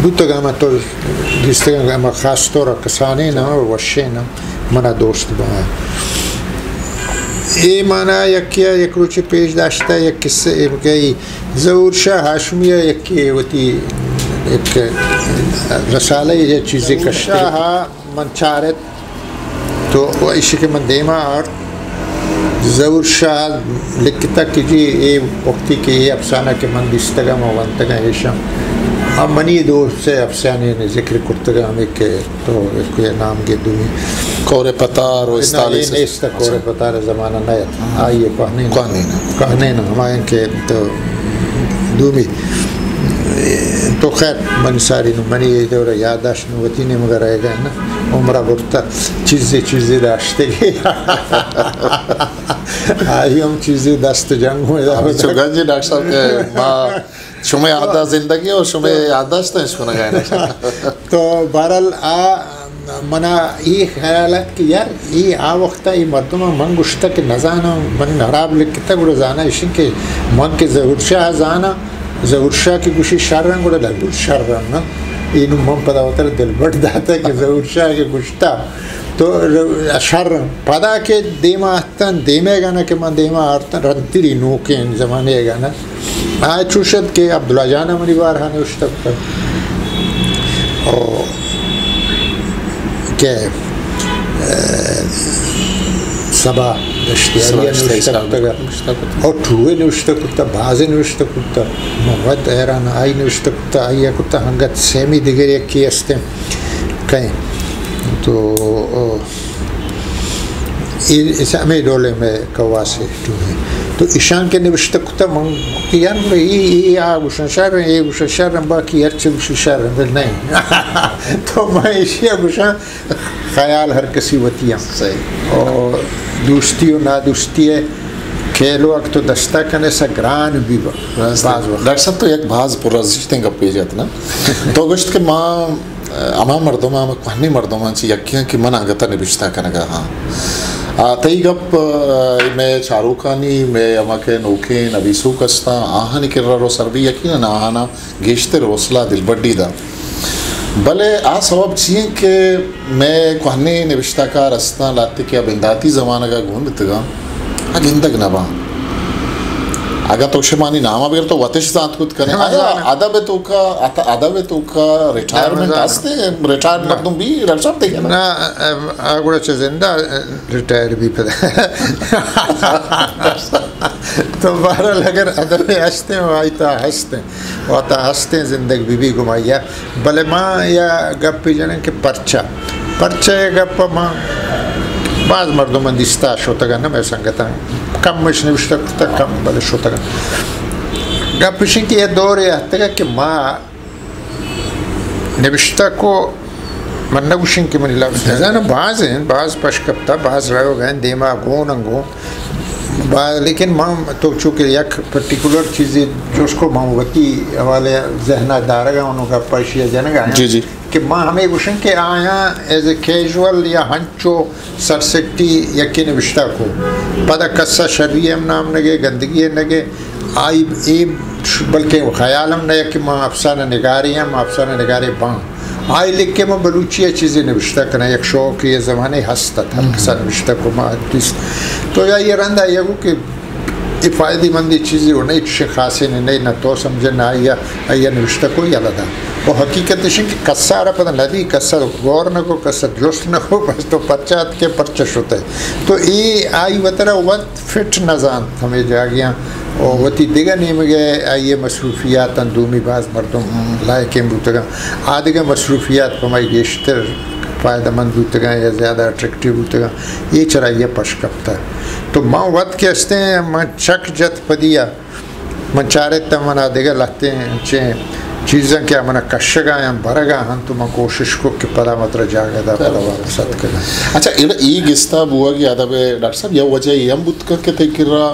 بوتا گا میں تو جستے گا میں خاص طور کسانے نا اور وشے نا منا دوست بہا یہ مانا یکیا یک روچی پیش داشتا یک قصہ گئی ظہور شاہ ہاشمیہ یکی ہوتی ایک رسالہ یہ چیزیں کشتا من چارت تو وہ اسی کے من دیما اور ظہور شاہ لکھتا کہ جی یہ وقتی کہ یہ افسانہ کے من دستگا موانتگا ایشم اب منی دوست سے افسانے نے ذکر کرتگا ہمیں کہ تو اس کو یہ نام کے دومی کور پتار و استالی سے نیستا کور پتار زمانہ نیت آئیے کہنے نا ہمائیں کہ تو دومی تو خیر من ساری نو منی یہ دورہ یاداشت نوتی نے مگر آئے گئے نا عمرہ برتا چیزیں داشتے گئے آئی ہم چیزیں دست جنگ ہوئے چکا جی ڈاکٹر صاحب کے ماں شما آدھا زندگی اور شما یادداشت اس کو نگاہ تو بہرحال منا یہ خیالات کہ یار یہ وقتا یہ مردمہ من گشتا کہ نزانا من حراب لکھتا گوڑا زانا اشن کہ من کے ظہور شاہ زانا ظہور شاہ کی گوشی شررن گوڑا لگور شررن نا اینو من پدا ہوتا دل بڑھ داتا کہ ظہور شاہ کے گشتا تو شررن پدا کہ دیما آتن دیمے گانا کہ من دیما آتن رنتیری نوکین زمانے گانا آئے چوشد کہ عبداللہ جانا منی بارہانے اشتب پر کہ سبا دشتیاریہ نوشتا کتا اور ٹھوئے نوشتا کتا بازے نوشتا کتا موت ایران آئی نوشتا کتا آئیا کتا ہنگت سیمی دیگر یک کی استے کہیں تو اس ہمیں دولے میں کواسی ٹھوئے تو ایشان کے نوشتا کتا منگو یار یہ گوشن شہر ہیں یہ گوشن شہر ہیں باقی ہر چی گوشن شہر ہیں بل نہیں تو میں ایشیا گوشن خیال ہر کسی وطیاں اور دوستی و نادوستی ہے کھیلو اک تو دستہ کنے سا گران بھی باز وقت ڈاکٹر صاحب تو یک باز پرازشتیں گپ پیجت نا تو گوشت کہ ماں اما مردمہ مکوہنی مردمہ چی یکیاں کی من آگتا نبشتہ کنگا ہاں تئی گپ میں چاروکانی میں اما کے نوکے نبیسو کستا آہا نکر رو سر بھی یقینا آہانا گیشتے روسلا دل بڑی دا بلے سبب چیئیں کہ میں کوہنی نوشتہ کا رستہ لاتے کہ اب انداتی زمانہ کا گھوندتگا اگندگ نبا اگر تو شمانی نامہ بگر تو وطش ذات کت کریں آیا عدب تو کا ریٹائرمنٹ آستے ریٹائر مردم بھی رشب دیکھیں نا آگوڑا چا زندہ ریٹائر بھی پدا تو بہرحال اگر عدب ہستے ہیں آئیتا ہستے ہیں واتا ہستے ہیں زندگی بھی گمائیا بلے ماں یا گپ پی جانے کہ پرچہ گپ ماں بعض مردم اندیستا شوتا گا نا میں سنگتا کم مش نوشتا کرتا کم بلے شوتا گا گپ پیشن کی یہ دور یہ آتا گا کہ ماں نوشتا کو من نگوشن کی منی لفظ نزانا بعض ہیں بعض پشکبتا بعض رہو گئے دیما گون انگو لیکن ماں تو چونکہ یک پرٹیکولر چیزی جو اس کو ماں حوالے ذہنہ دارگا انہوں کا پرشیہ جنگا ہیں جی کہ ماں ہمیں گوشن کے آیا ایز اے کیجول یا ہنچو سرسٹی یکی نوشتہ کو پدا کسا شریعم نام نگے گندگی نگے آئی بلکہ خیالم نگے کہ ماں افسانہ نگاری ہیں ماں افسانہ نگاری بان آئی لکھ کے ماں بلوچی چیزیں نوشتہ کرنا یک شوق یہ زمانے ہستا تھا کسا نوشتہ کو ماں تو یا یہ رندہ یہ ہو کہ یہ فائدی مندی چیزیں وہ نہیں چوشے خاصے نہیں نہ تو سمجھے نہ آیا نوشتہ کو یا لدا وہ حقیقت ہے کہ کسا آرہ پتہ لدی کسا غور نہ کو کسا جوست نہ کو بس تو پرچات کے پرچش ہوتا ہے تو یہ آئی وطرہ وقت فٹ نظام ہمیں جا گیا اور وطی دیگا نہیں گئے آئیے مصروفیات اندومی بعض مردم لائقیں بوتگا آدھگا مصروفیات پمائی گیشتر فائدہ مند بوتگا یا زیادہ اٹریکٹیو بوتگا یہ چرا یہ پشکپتا ہے تو ماں وقت کے ہستے ہیں من چک جت پدیا من چارتا منا دیگا لگتے ہیں چین چیزیں کیا منا کشگا یا برگا ہن تو من کوشش کو کہ پدا مطرح جاگا دا پدا وارسات کرنا اچھا ای گستا بوا کی آدھا بے ڈاکٹر صاحب یہ وجہ یہ ہم بودکا کے تکر رہا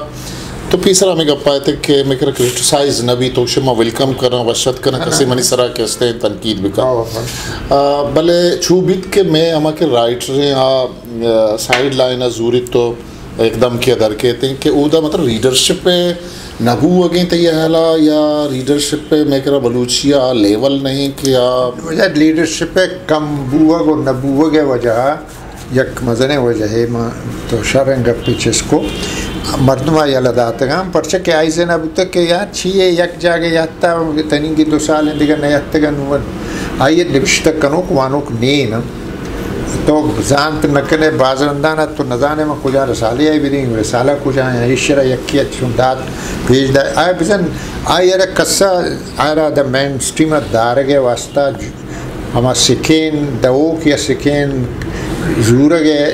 تو پیسرا میں گپ پائے تھے کہ میں کہا کرٹیسائز نبی تو شما ویلکم کرنا وشت کرنا کسی منی سرا کے ہستے تنقید بکا بلے چھو بیت کے میں ہما کے رائٹر ہیں سائیڈ لائن زوری تو ایک دم کیا در کہتے ہیں کہ او دا مطلب ریڈرشپ پہ نبو اگیں تے یہ حالا یا ریڈرشپ پہ میں کہا بلوچیا لیول نہیں کیا وجہ لیڈرشپ پہ کم بوگ اور نبوگ ہے وجہ یک مزنے وجہ ہے تو شرنگ پیچھے اس کو مردمہ یا لداتا گا پرچہ کہ آئی زین ابو تک کہ یار چھیئے یک جاگے یاتا تنینگی 2 سال اندگا نیاتا گا نوان آئیے نبشتہ کنوک وانوک نین تو زانت نکنے بازرندانا تو نزانے میں کجا رسالی آئی بھی دیں رسالہ کجا ہیں ایشرہ یکی اچھون داد بھیج دائے آئے بزن آئی ارہ کسا آئرہ دا مین سٹریمہ دارگے واسطہ ہما سکین دوک یا سکین زورگے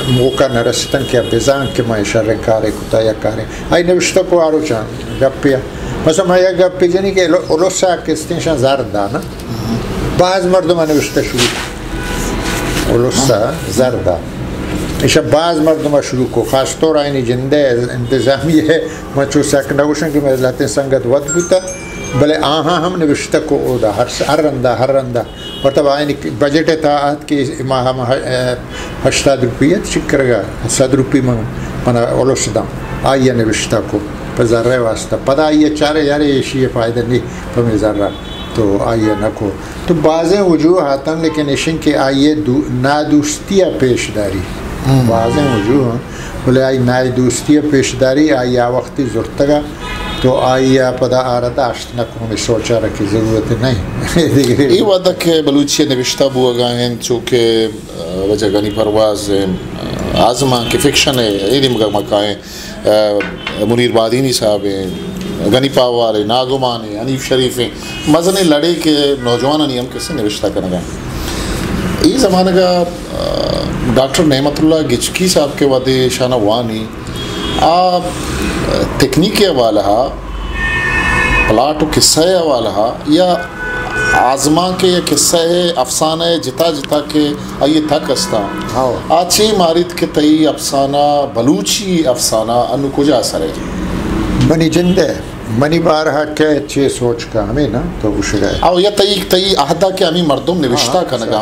موقع نرستن کیا بزان کے میں شرن کارے کتا یا کارے آئی نوشتہ کو آرو چاہن گپیا مثلا میں یہ گپی جنی کہ اولوسا کستینشان زارد دانا بعض مردم نوشتہ شروع اولوسا زردہ ایشا بعض مردم شروع کو خاص طور آئینی جندے انتظامی ہے میں چو ساک نگوشن کہ میں لاتے سنگت ود بوتا بلے آہاں ہم نوشتہ کو اودا ہر رندہ مطلب آئین بجٹ تاعت کی ماہ ہم 80 روپیہ شکر گا 100 روپی منا اولوش دام آئیے نوشتہ کو پذر واسطہ پتہ آئیے چارے یارے یہ فائدہ نہیں پمی ذرہ تو آئیے نکو تو بعضیں وجوہ آتا لیکن اشن کے آئیے نادوستیہ پیش داری بعضیں وجوہ بولے آئی نادوستیہ پیش داری آئیے وقتی زرتگا تو آئیے پدا آردا اشتنکوں میں سوچا رکھی ضرورت نہیں یہ وعدہ کہ بلوچی نوشتہ بو گائیں چونکہ وجہ گنی پرواز آزماں کی فکشن ہے یہ مکائیں منیر بادینی صاحب ہیں گنی پاوار ناگمان حنیف شریف ہیں مزن لڑے کے نوجوان نیم کیسے نوشتہ کرنا گئے یہ زمانہ کا ڈاکٹر نعمت اللہ گچکی صاحب کے وعدے شانہ وانی تکنیکی حوالہ پلاٹ و قصہ حوالہ یا آزما کے یا قصہ افسانہ جتا کے آئیے تھک استا آچی مارد کے تئی افسانہ بلوچی افسانہ انو کجا سرے منی جندے منی بارہا کہ اچھے سوچ کا ہمیں نا تو گوش گئے او یا تئی اہدہ کے ہمیں مردم نوشتہ کنگا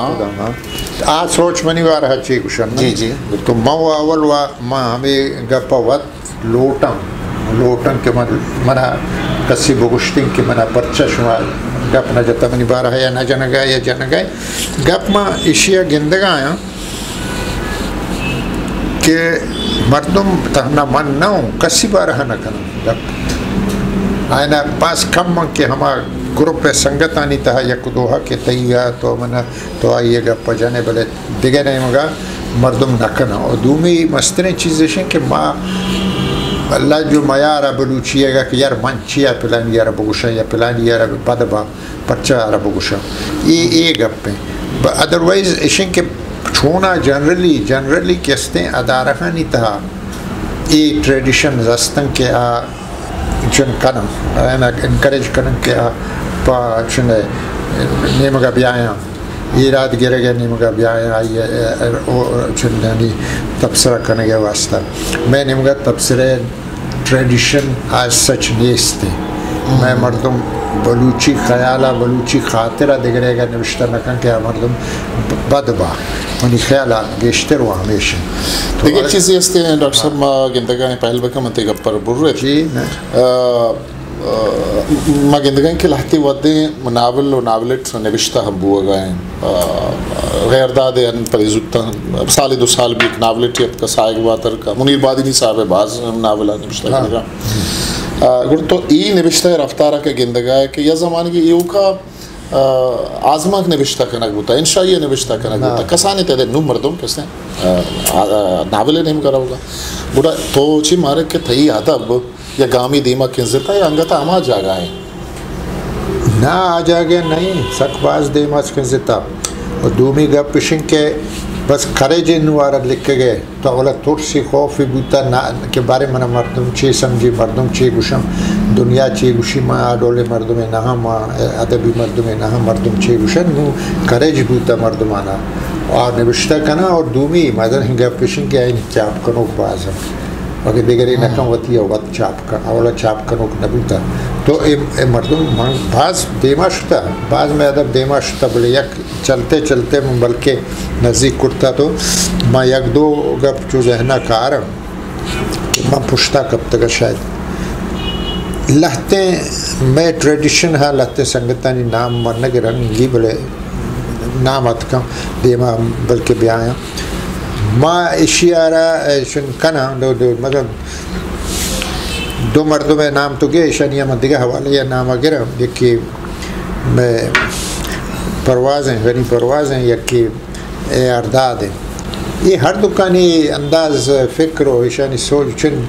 آ سوچ منی بارہا چی گوشن جی تو مو اول ما ہمیں گپا وقت لوٹن کے منا کسی بگشتن کے منا پرچہ شما گپ نہ جتا منی بارہا یا نہ جنگائے یا جنگائے گپ ما اشیاء گندگا آیا کہ مردم تہنا من نہ ہوں کسی بارہا نہ کروں گپ آئینا پاس کم من کے ہما گروپ سنگت آنی تہا یک دوہا کے تیہا تو منا تو آئیے گپ جانے بلے دیگے نہیں مگا مردم نہ کرنا اور دومی مسترین چیزیں ہیں کہ ما اللہ جو میارا بلوچیے گا کہ یار منچیا پلانی یارا بگوشا یا پلانی یارا بدبا پرچہ یارا بگوشا یہ گپ ہیں ادروائز اشن کے چھونا جنرلی کستے ادارہ نہیں تھا یہ ٹریڈیشن زستن کے چن کنم انکریج کنم کے پا چن نیمگا بیایا ایراد گرے گئے نیمگا بیایا آئیے چندانی تبصرہ کرنے گے واسطہ میں نیمگا تبصرے ٹریڈیشن آج سچ نیستے میں مردم بلوچی خیالہ بلوچی خاطرہ دگرے گا نوشتہ نکن کہ مردم بدبا منی خیالہ گیشتر ہوا ہمیشہ دیکھیں چیزیں استے ہیں ڈاکٹر صاحب ما گندگاہیں پہل بکا منتے گا پر بر رہے جی ما گندگاہیں کے لحتی ودیں ناول و ناولٹ نوشتہ ہم بوا گئے غیر دادے ان پر عزتا سال 2 سال بھی ایک ناولٹی اب کا سائق باتر کا منیر بادینی صاحب بعض ناولہ نوشتہ کرنے گا تو ای نوشتہ رفتارہ کے گندگاہ کہ یا زمانے کی ایو کا آزماک نوشتہ کنک بوتا انشائیہ نوشتہ کنک بوتا کسانے تیدے نو مردم کستے ہیں ناولے نہیں کرا ہوگا بڑا تو چی مارے کہ تھی ادب یا گامی دیما کنزتا یا انگتا ہما جاگا ہے نا آ جاگے نہیں سک باز دیما کنزتا اور دومی گا پشن کے بس خریجے نوارد لکھ گئے تو اولا ترسی خوفی بوتا کے بارے من مردم چی سمجھی مردم چی گوشم دنیا چی گوشی ما آڈولے مردم نہا ما ادبی مردم نہا مردم چی گوشن نو خریج بوتا مردمانا اور نوشتہ کنا اور دومی مدن ہنگا پشن کے آئین چاپ کنوک باز ہم اگر دیگری نکم وطی ہے وقت چاپ کن اولا چاپ کنوک نبوتا تو اے مردم بعض دیما شتا بعض میں ادب دیما شتا بلے یک چلتے من بلکہ نزدیک کرتا تو ما یک دو گپ جو ذہنہ کارم ما پشتا کب تک شاید لہتے میں ٹریڈیشن ہاں لہتے سنگتانی نام مرنگ رنگی بلے نام اتکم دیما بلکہ بیایا ما اشیارہ شن کنا مطلب دو مردوں میں نام تو گئے شنیہ مندگہ حوالے یا نام گرم یکی میں پروازیں غنی پروازیں یکی ارداد ہیں یہ ہر دکانی انداز فکر و ایشانی سوچ چن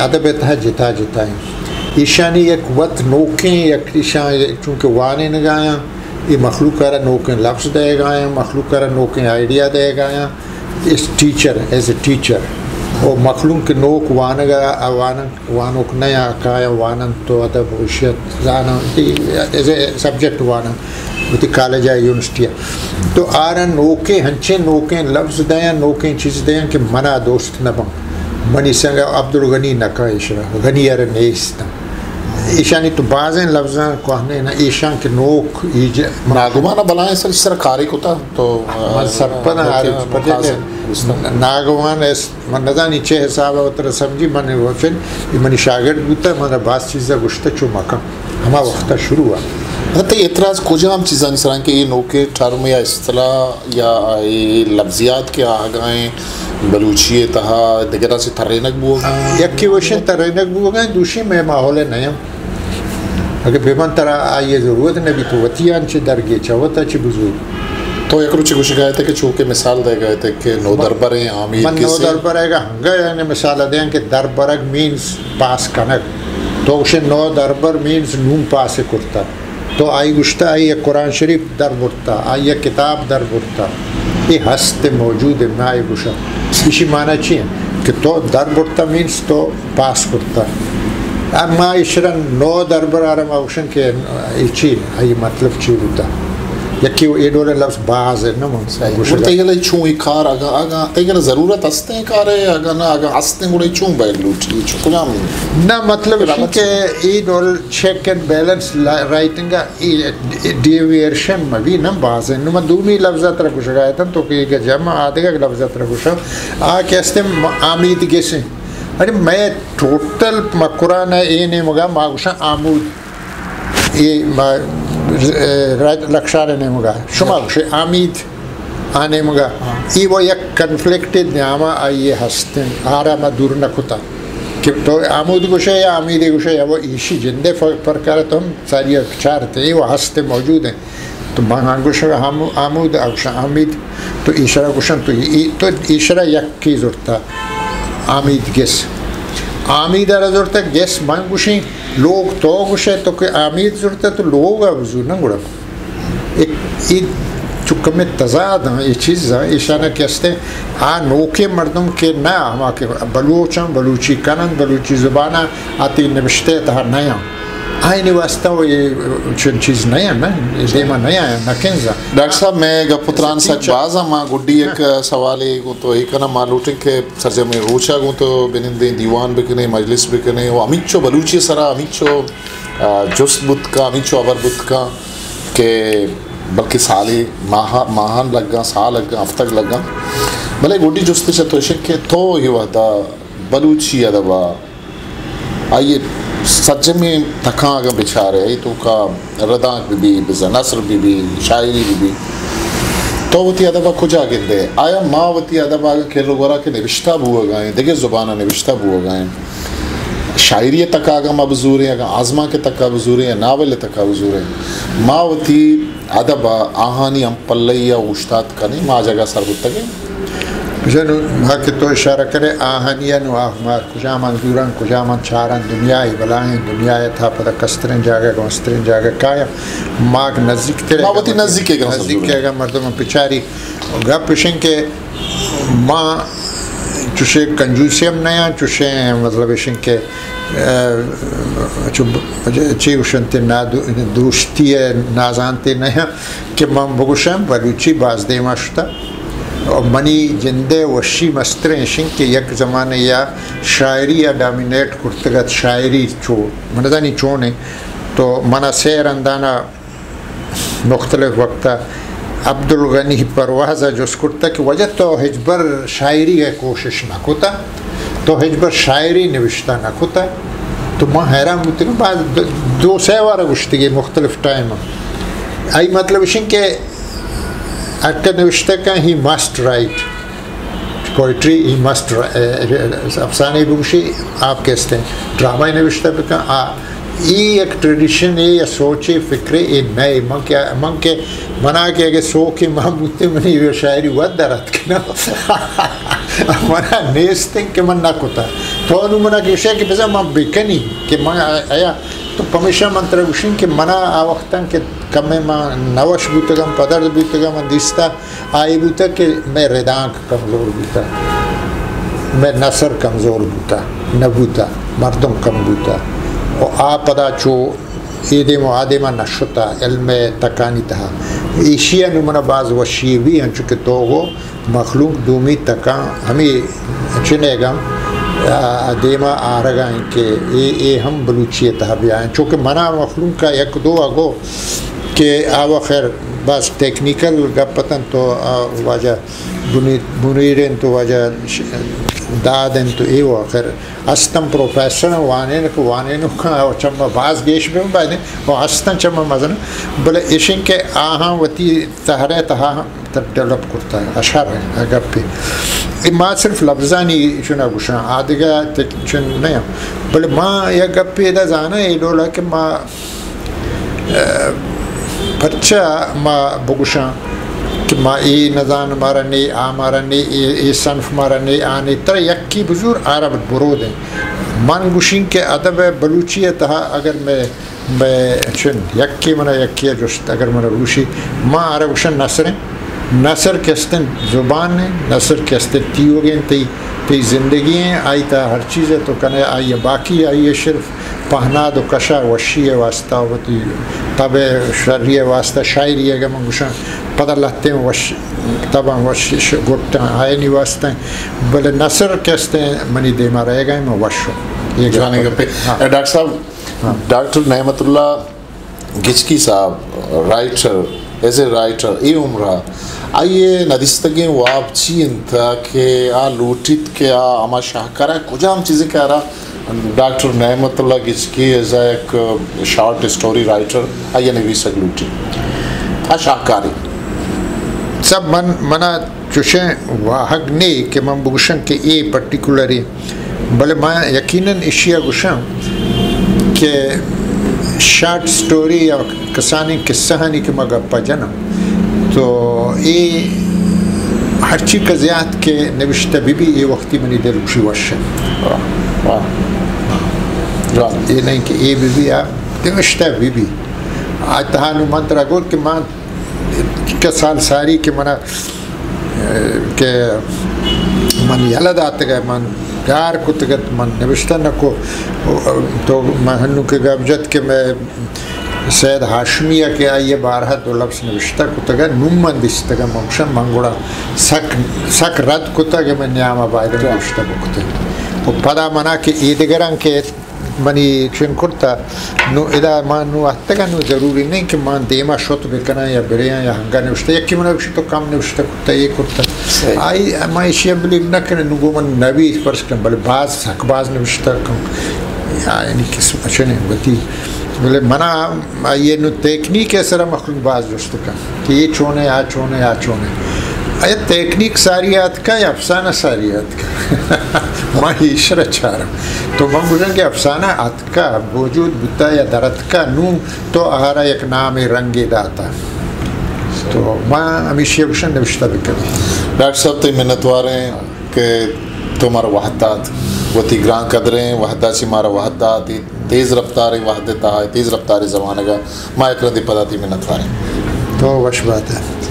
ادب اتحا جتا ہیں ایشانی یک وقت نوکیں یک ایشان چونکہ وانے نگایا یہ مخلوق کرا نوکیں لفظ دے گایا مخلوق کرا نوکیں آئیڈیا دے گایا اس ٹیچر ایز اے ٹیچر اور مخلوق کے نوک وانگا وانوک نیا کایا وانن تو ادب وشیت زانا ایز اے سبجیکٹ وانا ہوتی کالج ہے یونیورسٹی تو آرہا نوکیں ہنچیں نوکیں لفظ دیں نوکیں چیز دیں کہ منا دوست نبم منی سنگا عبدالغنی نکا اشرا غنی ار نیستا ایشانی تو بعضیں لفظاں کوہنے نا ایشان کے نوک ایج ناگوانا بلائیں سر اس طرح کاری کو تھا تو سرپن ناگوان اس من نزانی چه حساب اتر سمجھی من وفن منی شاگرد بودتا من باز چیزا گشتا چو مکم ہما وقتا شروع ہوا حتی اعتراض کجا ہم چیزاں اس طرح کہ یہ نوکے ٹرم یا اصطلاح یا لفظیات کے آگائیں بلوچی تہا دیگرہ سے ترینک بو گئیں یکی وشن ترینک بو گئیں دوشی میں ماحول نیم اگر بیمان ترہ آئیے ضرورت نبی تو وطیان چھ درگی چاوتا چھ بزرگ تو یک روچے کچھ گئے تھے کہ چونکہ مثال دے گئے تھے کہ نو دربریں آمیر من نو دربرے گا ہنگا یعنی مثال دیں کہ دربرگ مینز پاس کنک تو اسے نو دربر مینز نون پاسے کرتا تو آئی گشتا آئی قرآن شریف در برتا آئی کتاب در برتا یہ ہست موجود ہے میں آئی گشا اسی معنی چی ہے کہ تو در برتا مینز تو پاس کرتا اما اشرا نو دربر آرم آوشن کہ چی آئی مطلب چی ہوتا یکی وہ ایڈول لفظ باز ہے نا مرتے یہ لئے چون ہی کار آگا تیگل ضرورت ہستے ہیں کار ہے آگا نا آگا ہستے ہیں گوڑے چون بیل لوٹی چون کجا میں نا مطلب کہ ایڈول چیک اینڈ بیلنس رائٹنگا ڈیویرشن مبی نا باز ہے نما دونی لفظات رکھو شکایہ تھا تو کہ یہ جمع آدھے گا لفظات رکھو شکایہ کہستے آمیدگی سے ارے میں ٹوٹل قرآن ہے یہ نہیں مگا ماگوشا آمود یہ لکشار نے مگا شما گوشے آمید آنے مگا ای وہ یک کنفلکٹڈ نیاما آئیے ہستن آرہ ما دور نکتا کہ تو آمود گوشے یا آمید گوشے یا وہ ایشی جندے پرکارہ تو ہم ساری چارتے ہیں وہ ہستے موجود ہیں تو مہاں گوشے آمود گوشے آمید تو ایشرہ گوشن تو ایشرہ یک کی ضرورتا آمید گس آمید آرہ ضرورتا گس مہاں گوشیں لوگ تو گوشے تو کہ آمید ضرورت ہے تو لوگ آوزو نا گوڑا ایک چکہ میں تضاد ہیں یہ چیز ہیں ایشانہ کہستے ہیں نوکے مردم کے نا ہما کے بلوچاں بلوچی کنن بلوچی زبانہ آتی نبشتے تہا نیا آئینی واسطہ وہ یہ چن چیز نیا نا دیما نیا ہے نکنزا ڈاکٹر صاحب میں گپتران سچ بازا ماں گوڑی ایک سوالے گو تو ایک نا معلوٹیں کہ سرجم روچا گو تو بنندیں دیوان بکنے مجلس بکنے وہ امیچو بلوچی سرا امیچو جست بت کا امیچو عبر بت کا کہ بلکہ سالی ماہان لگ گا سال لگ گا ہفتہ لگ گا بلے گوڑی جستے سے تو شک کہ تو ہی وحدہ بلوچی ادبا آئیے سجے میں تھکاں آگا بچھارے ہے تو کا ردانک بھی بزا نصر بھی شاعری بھی تو وتی ادبا کجا گندے آیا ماں وتی ادبا آگا کھیل گورا کہ نوشتہ بھو گئے دیکھے زبانہ نوشتہ بھو گئے شاعری تک آگا مبزور ہیں آگا آزما کے تک مبزور ہیں ناول تک مبزور ہیں ماں وتی ادبا آہانی ہم پلئی یا اوشتات کا نہیں ماں جگہ سر بتا گئے جنو بھا کہ تو اشارہ کرے آہنین و آہمار کجا منظوران کجا من چاران دنیای بلائیں دنیای تھا پتہ کسترین جاگہ گونسترین جاگہ کایم ماک نزدیک ترے ماوتی نزدیکے گا مردم پچاری گا پشن کے ماں چوشے کنجوسی ہم نیا چوشے مطلب اشن کے چی اشنتے دوشتی نازانتے نیا کہ ماں بگوشم بلوچی باز دیما شتا اور منی جندے وشی مستریں شن کے یک زمانے یا شاعری یا ڈامینیٹ کرتگت شاعری چو منظانی چونے تو منا سیر اندانا مختلف وقتا عبدالغنی پروازہ جو اس کرتا کہ وجہ تو حجبر شاعری ہے کوشش نہ کتا تو حجبر شاعری نوشتہ نہ کتا تو ماں حیران ہوتے ہیں بعد دو سیوارہ گشتی مختلف ٹائم آئی مطلب شن کے اکر نوشتہ کا he must write poetry he must افسانے بگوشی آپ کہتے ہیں ڈرامہ نوشتہ بکا یہ ایک ٹریڈیشن ہے یا سوچے فکرے یہ نئے من کے منا کے اگر سو کے ماں بوتے منی یہ شاعری ود درد کنا منا نیستن کہ من نہ کتا تو انہوں منا کہ اسے کہ بزا من بکنی کہ من آیا تو پمیشہ منتر گوشن کہ منا آوقتاً کہ کمی من نوش بوتگم پدر بوتگم من دیستا آئی بوتا کہ میں ردانک کمزور بوتا میں نصر کمزور بوتا نبوتا مردم کم بوتا و آپدا چو ایدے معادمہ نشتا علم تکانی تہا ایشیا نمنا باز وشیوی ہن چکے توگو مخلوق دومی تکان ہمیں چنے گا دیما آرگا ہیں کہ اے ہم بلوچیت بھی آئیں چونکہ منا مخلوم کا یک دو آگو کہ آوا خیر بس ٹیکنیکل گپتن تو واجہ بنیرین تو واجہ دادن تو ای و آخر استم پروفیسر وانین کا چما باز گیش میں بعدين واسطن چما مزن بل ایشن کے آہاں وتی تہرے تہا ڈیولپ کرتا ہے اشعار ہے اگر پہ ما صرف لفظانی شنا گوشا آدگا چن نہیں بل ما یا گپی دا زانا ای دولا کہ ما پرچا ما بگوشا کہ ما ای نزان مارنی آ مارنی ای صنف مارنی آنی تر یکی بزور عرب برود ہیں من گوشین کے ادب بلوچیت اگر میں چن یکی منا یکی جست اگر منا روشی ما عرب گوشن نصر ہیں نصر کستن زبان ہیں نصر کستن تیو گئیں تی زندگی ہیں آئی تا ہر چیز ہے تو کنے آئی باقی آئی صرف پہناد و کشا وشی واسطہ ہوتی طب شرعی واسطہ شاعری ہے کہ من گوشن پتہ لگتے ہیں وش طبعا وش گٹا آئینی واسطہ ہیں بلے نصر کہتے ہیں منی دے ما رہے گا میں وشو یہ جانے گا پہ ڈاکٹر صاحب ڈاکٹر نعمت اللہ گچکی صاحب رائٹر ایز اے رائٹر ای عمرہ آئیے ندیستگیں واب چین تھا کہ آ لوٹیت کے آما شاہکارہ کجا ہم چیزیں کہہ رہا ڈاکٹر نعمت اللہ گچکی ایز اے ایک شارٹ سٹوری رائٹر آئیے نویسک لوٹی آ شاہکاری سب منا چوشیں واحق نہیں کہ من بگوشن کہ ای پرٹیکولری بلے میں یقیناً اشیاء گوشن کہ شارٹ سٹوری یا کسانی قصہانی کہ مگا پجنم تو ای ہر چی کا زیاد کے نوشتہ بی ای وقتی منی دل خوشی وشن یہ نہیں کہ ای بی نوشتہ بی آتہانو منترہ گول کہ من کا سال ساری کہ منا کہ من یلد آتے گئے من پیار کو تگت من نوشتہ نکو تو میں ہنو کے گابجت کہ میں سید ہاشمیہ کے آئیے بارہ دو لفظ نوشتہ کو تگا نومن دیستا گا ممشن منگوڑا سک رد کو تگا میں نیام آبائی دے نوشتہ بکتے وہ پدا منا کہ ایدگران کے منی چن کرتا نو ادا مان نو اتگا نو ضروری نہیں کہ مان دیما شوت بکنا یا بریاں یا ہنگا نوشتہ یکی من نوشتہ کم نوشتہ کرتا یہ کرتا آئی ما اشیاء بلیگ نکنے نگو من نبی پرس کن بلے باز حق باز نوشتہ کن یعنی قسم اچھنے بتی بلے منا یہ نو تکنیک ایسا مخلوق باز نوشتہ کن کہ یہ چونے آ چونے آ چونے آیا تکنیک ساریات کا یا افسانہ ساریات کا ماں ایشر اچھا رہا تو من گوشن کہ افسانہ ات کا وجود بتا یا درد کا نو تو آہارا ایک نام رنگی داتا تو ماں ہمیشہ گوشن نوشتہ بکر ڈاکٹر صاحب تی منتواریں کہ تمہارا وحدات وہ تی گران قدریں وحدہ چی مارا وحدات تیز رفتاری وحدتا ہے تیز رفتاری زمانہ گا ماں اکرندی پدا تی منتواریں تو وش بات ہے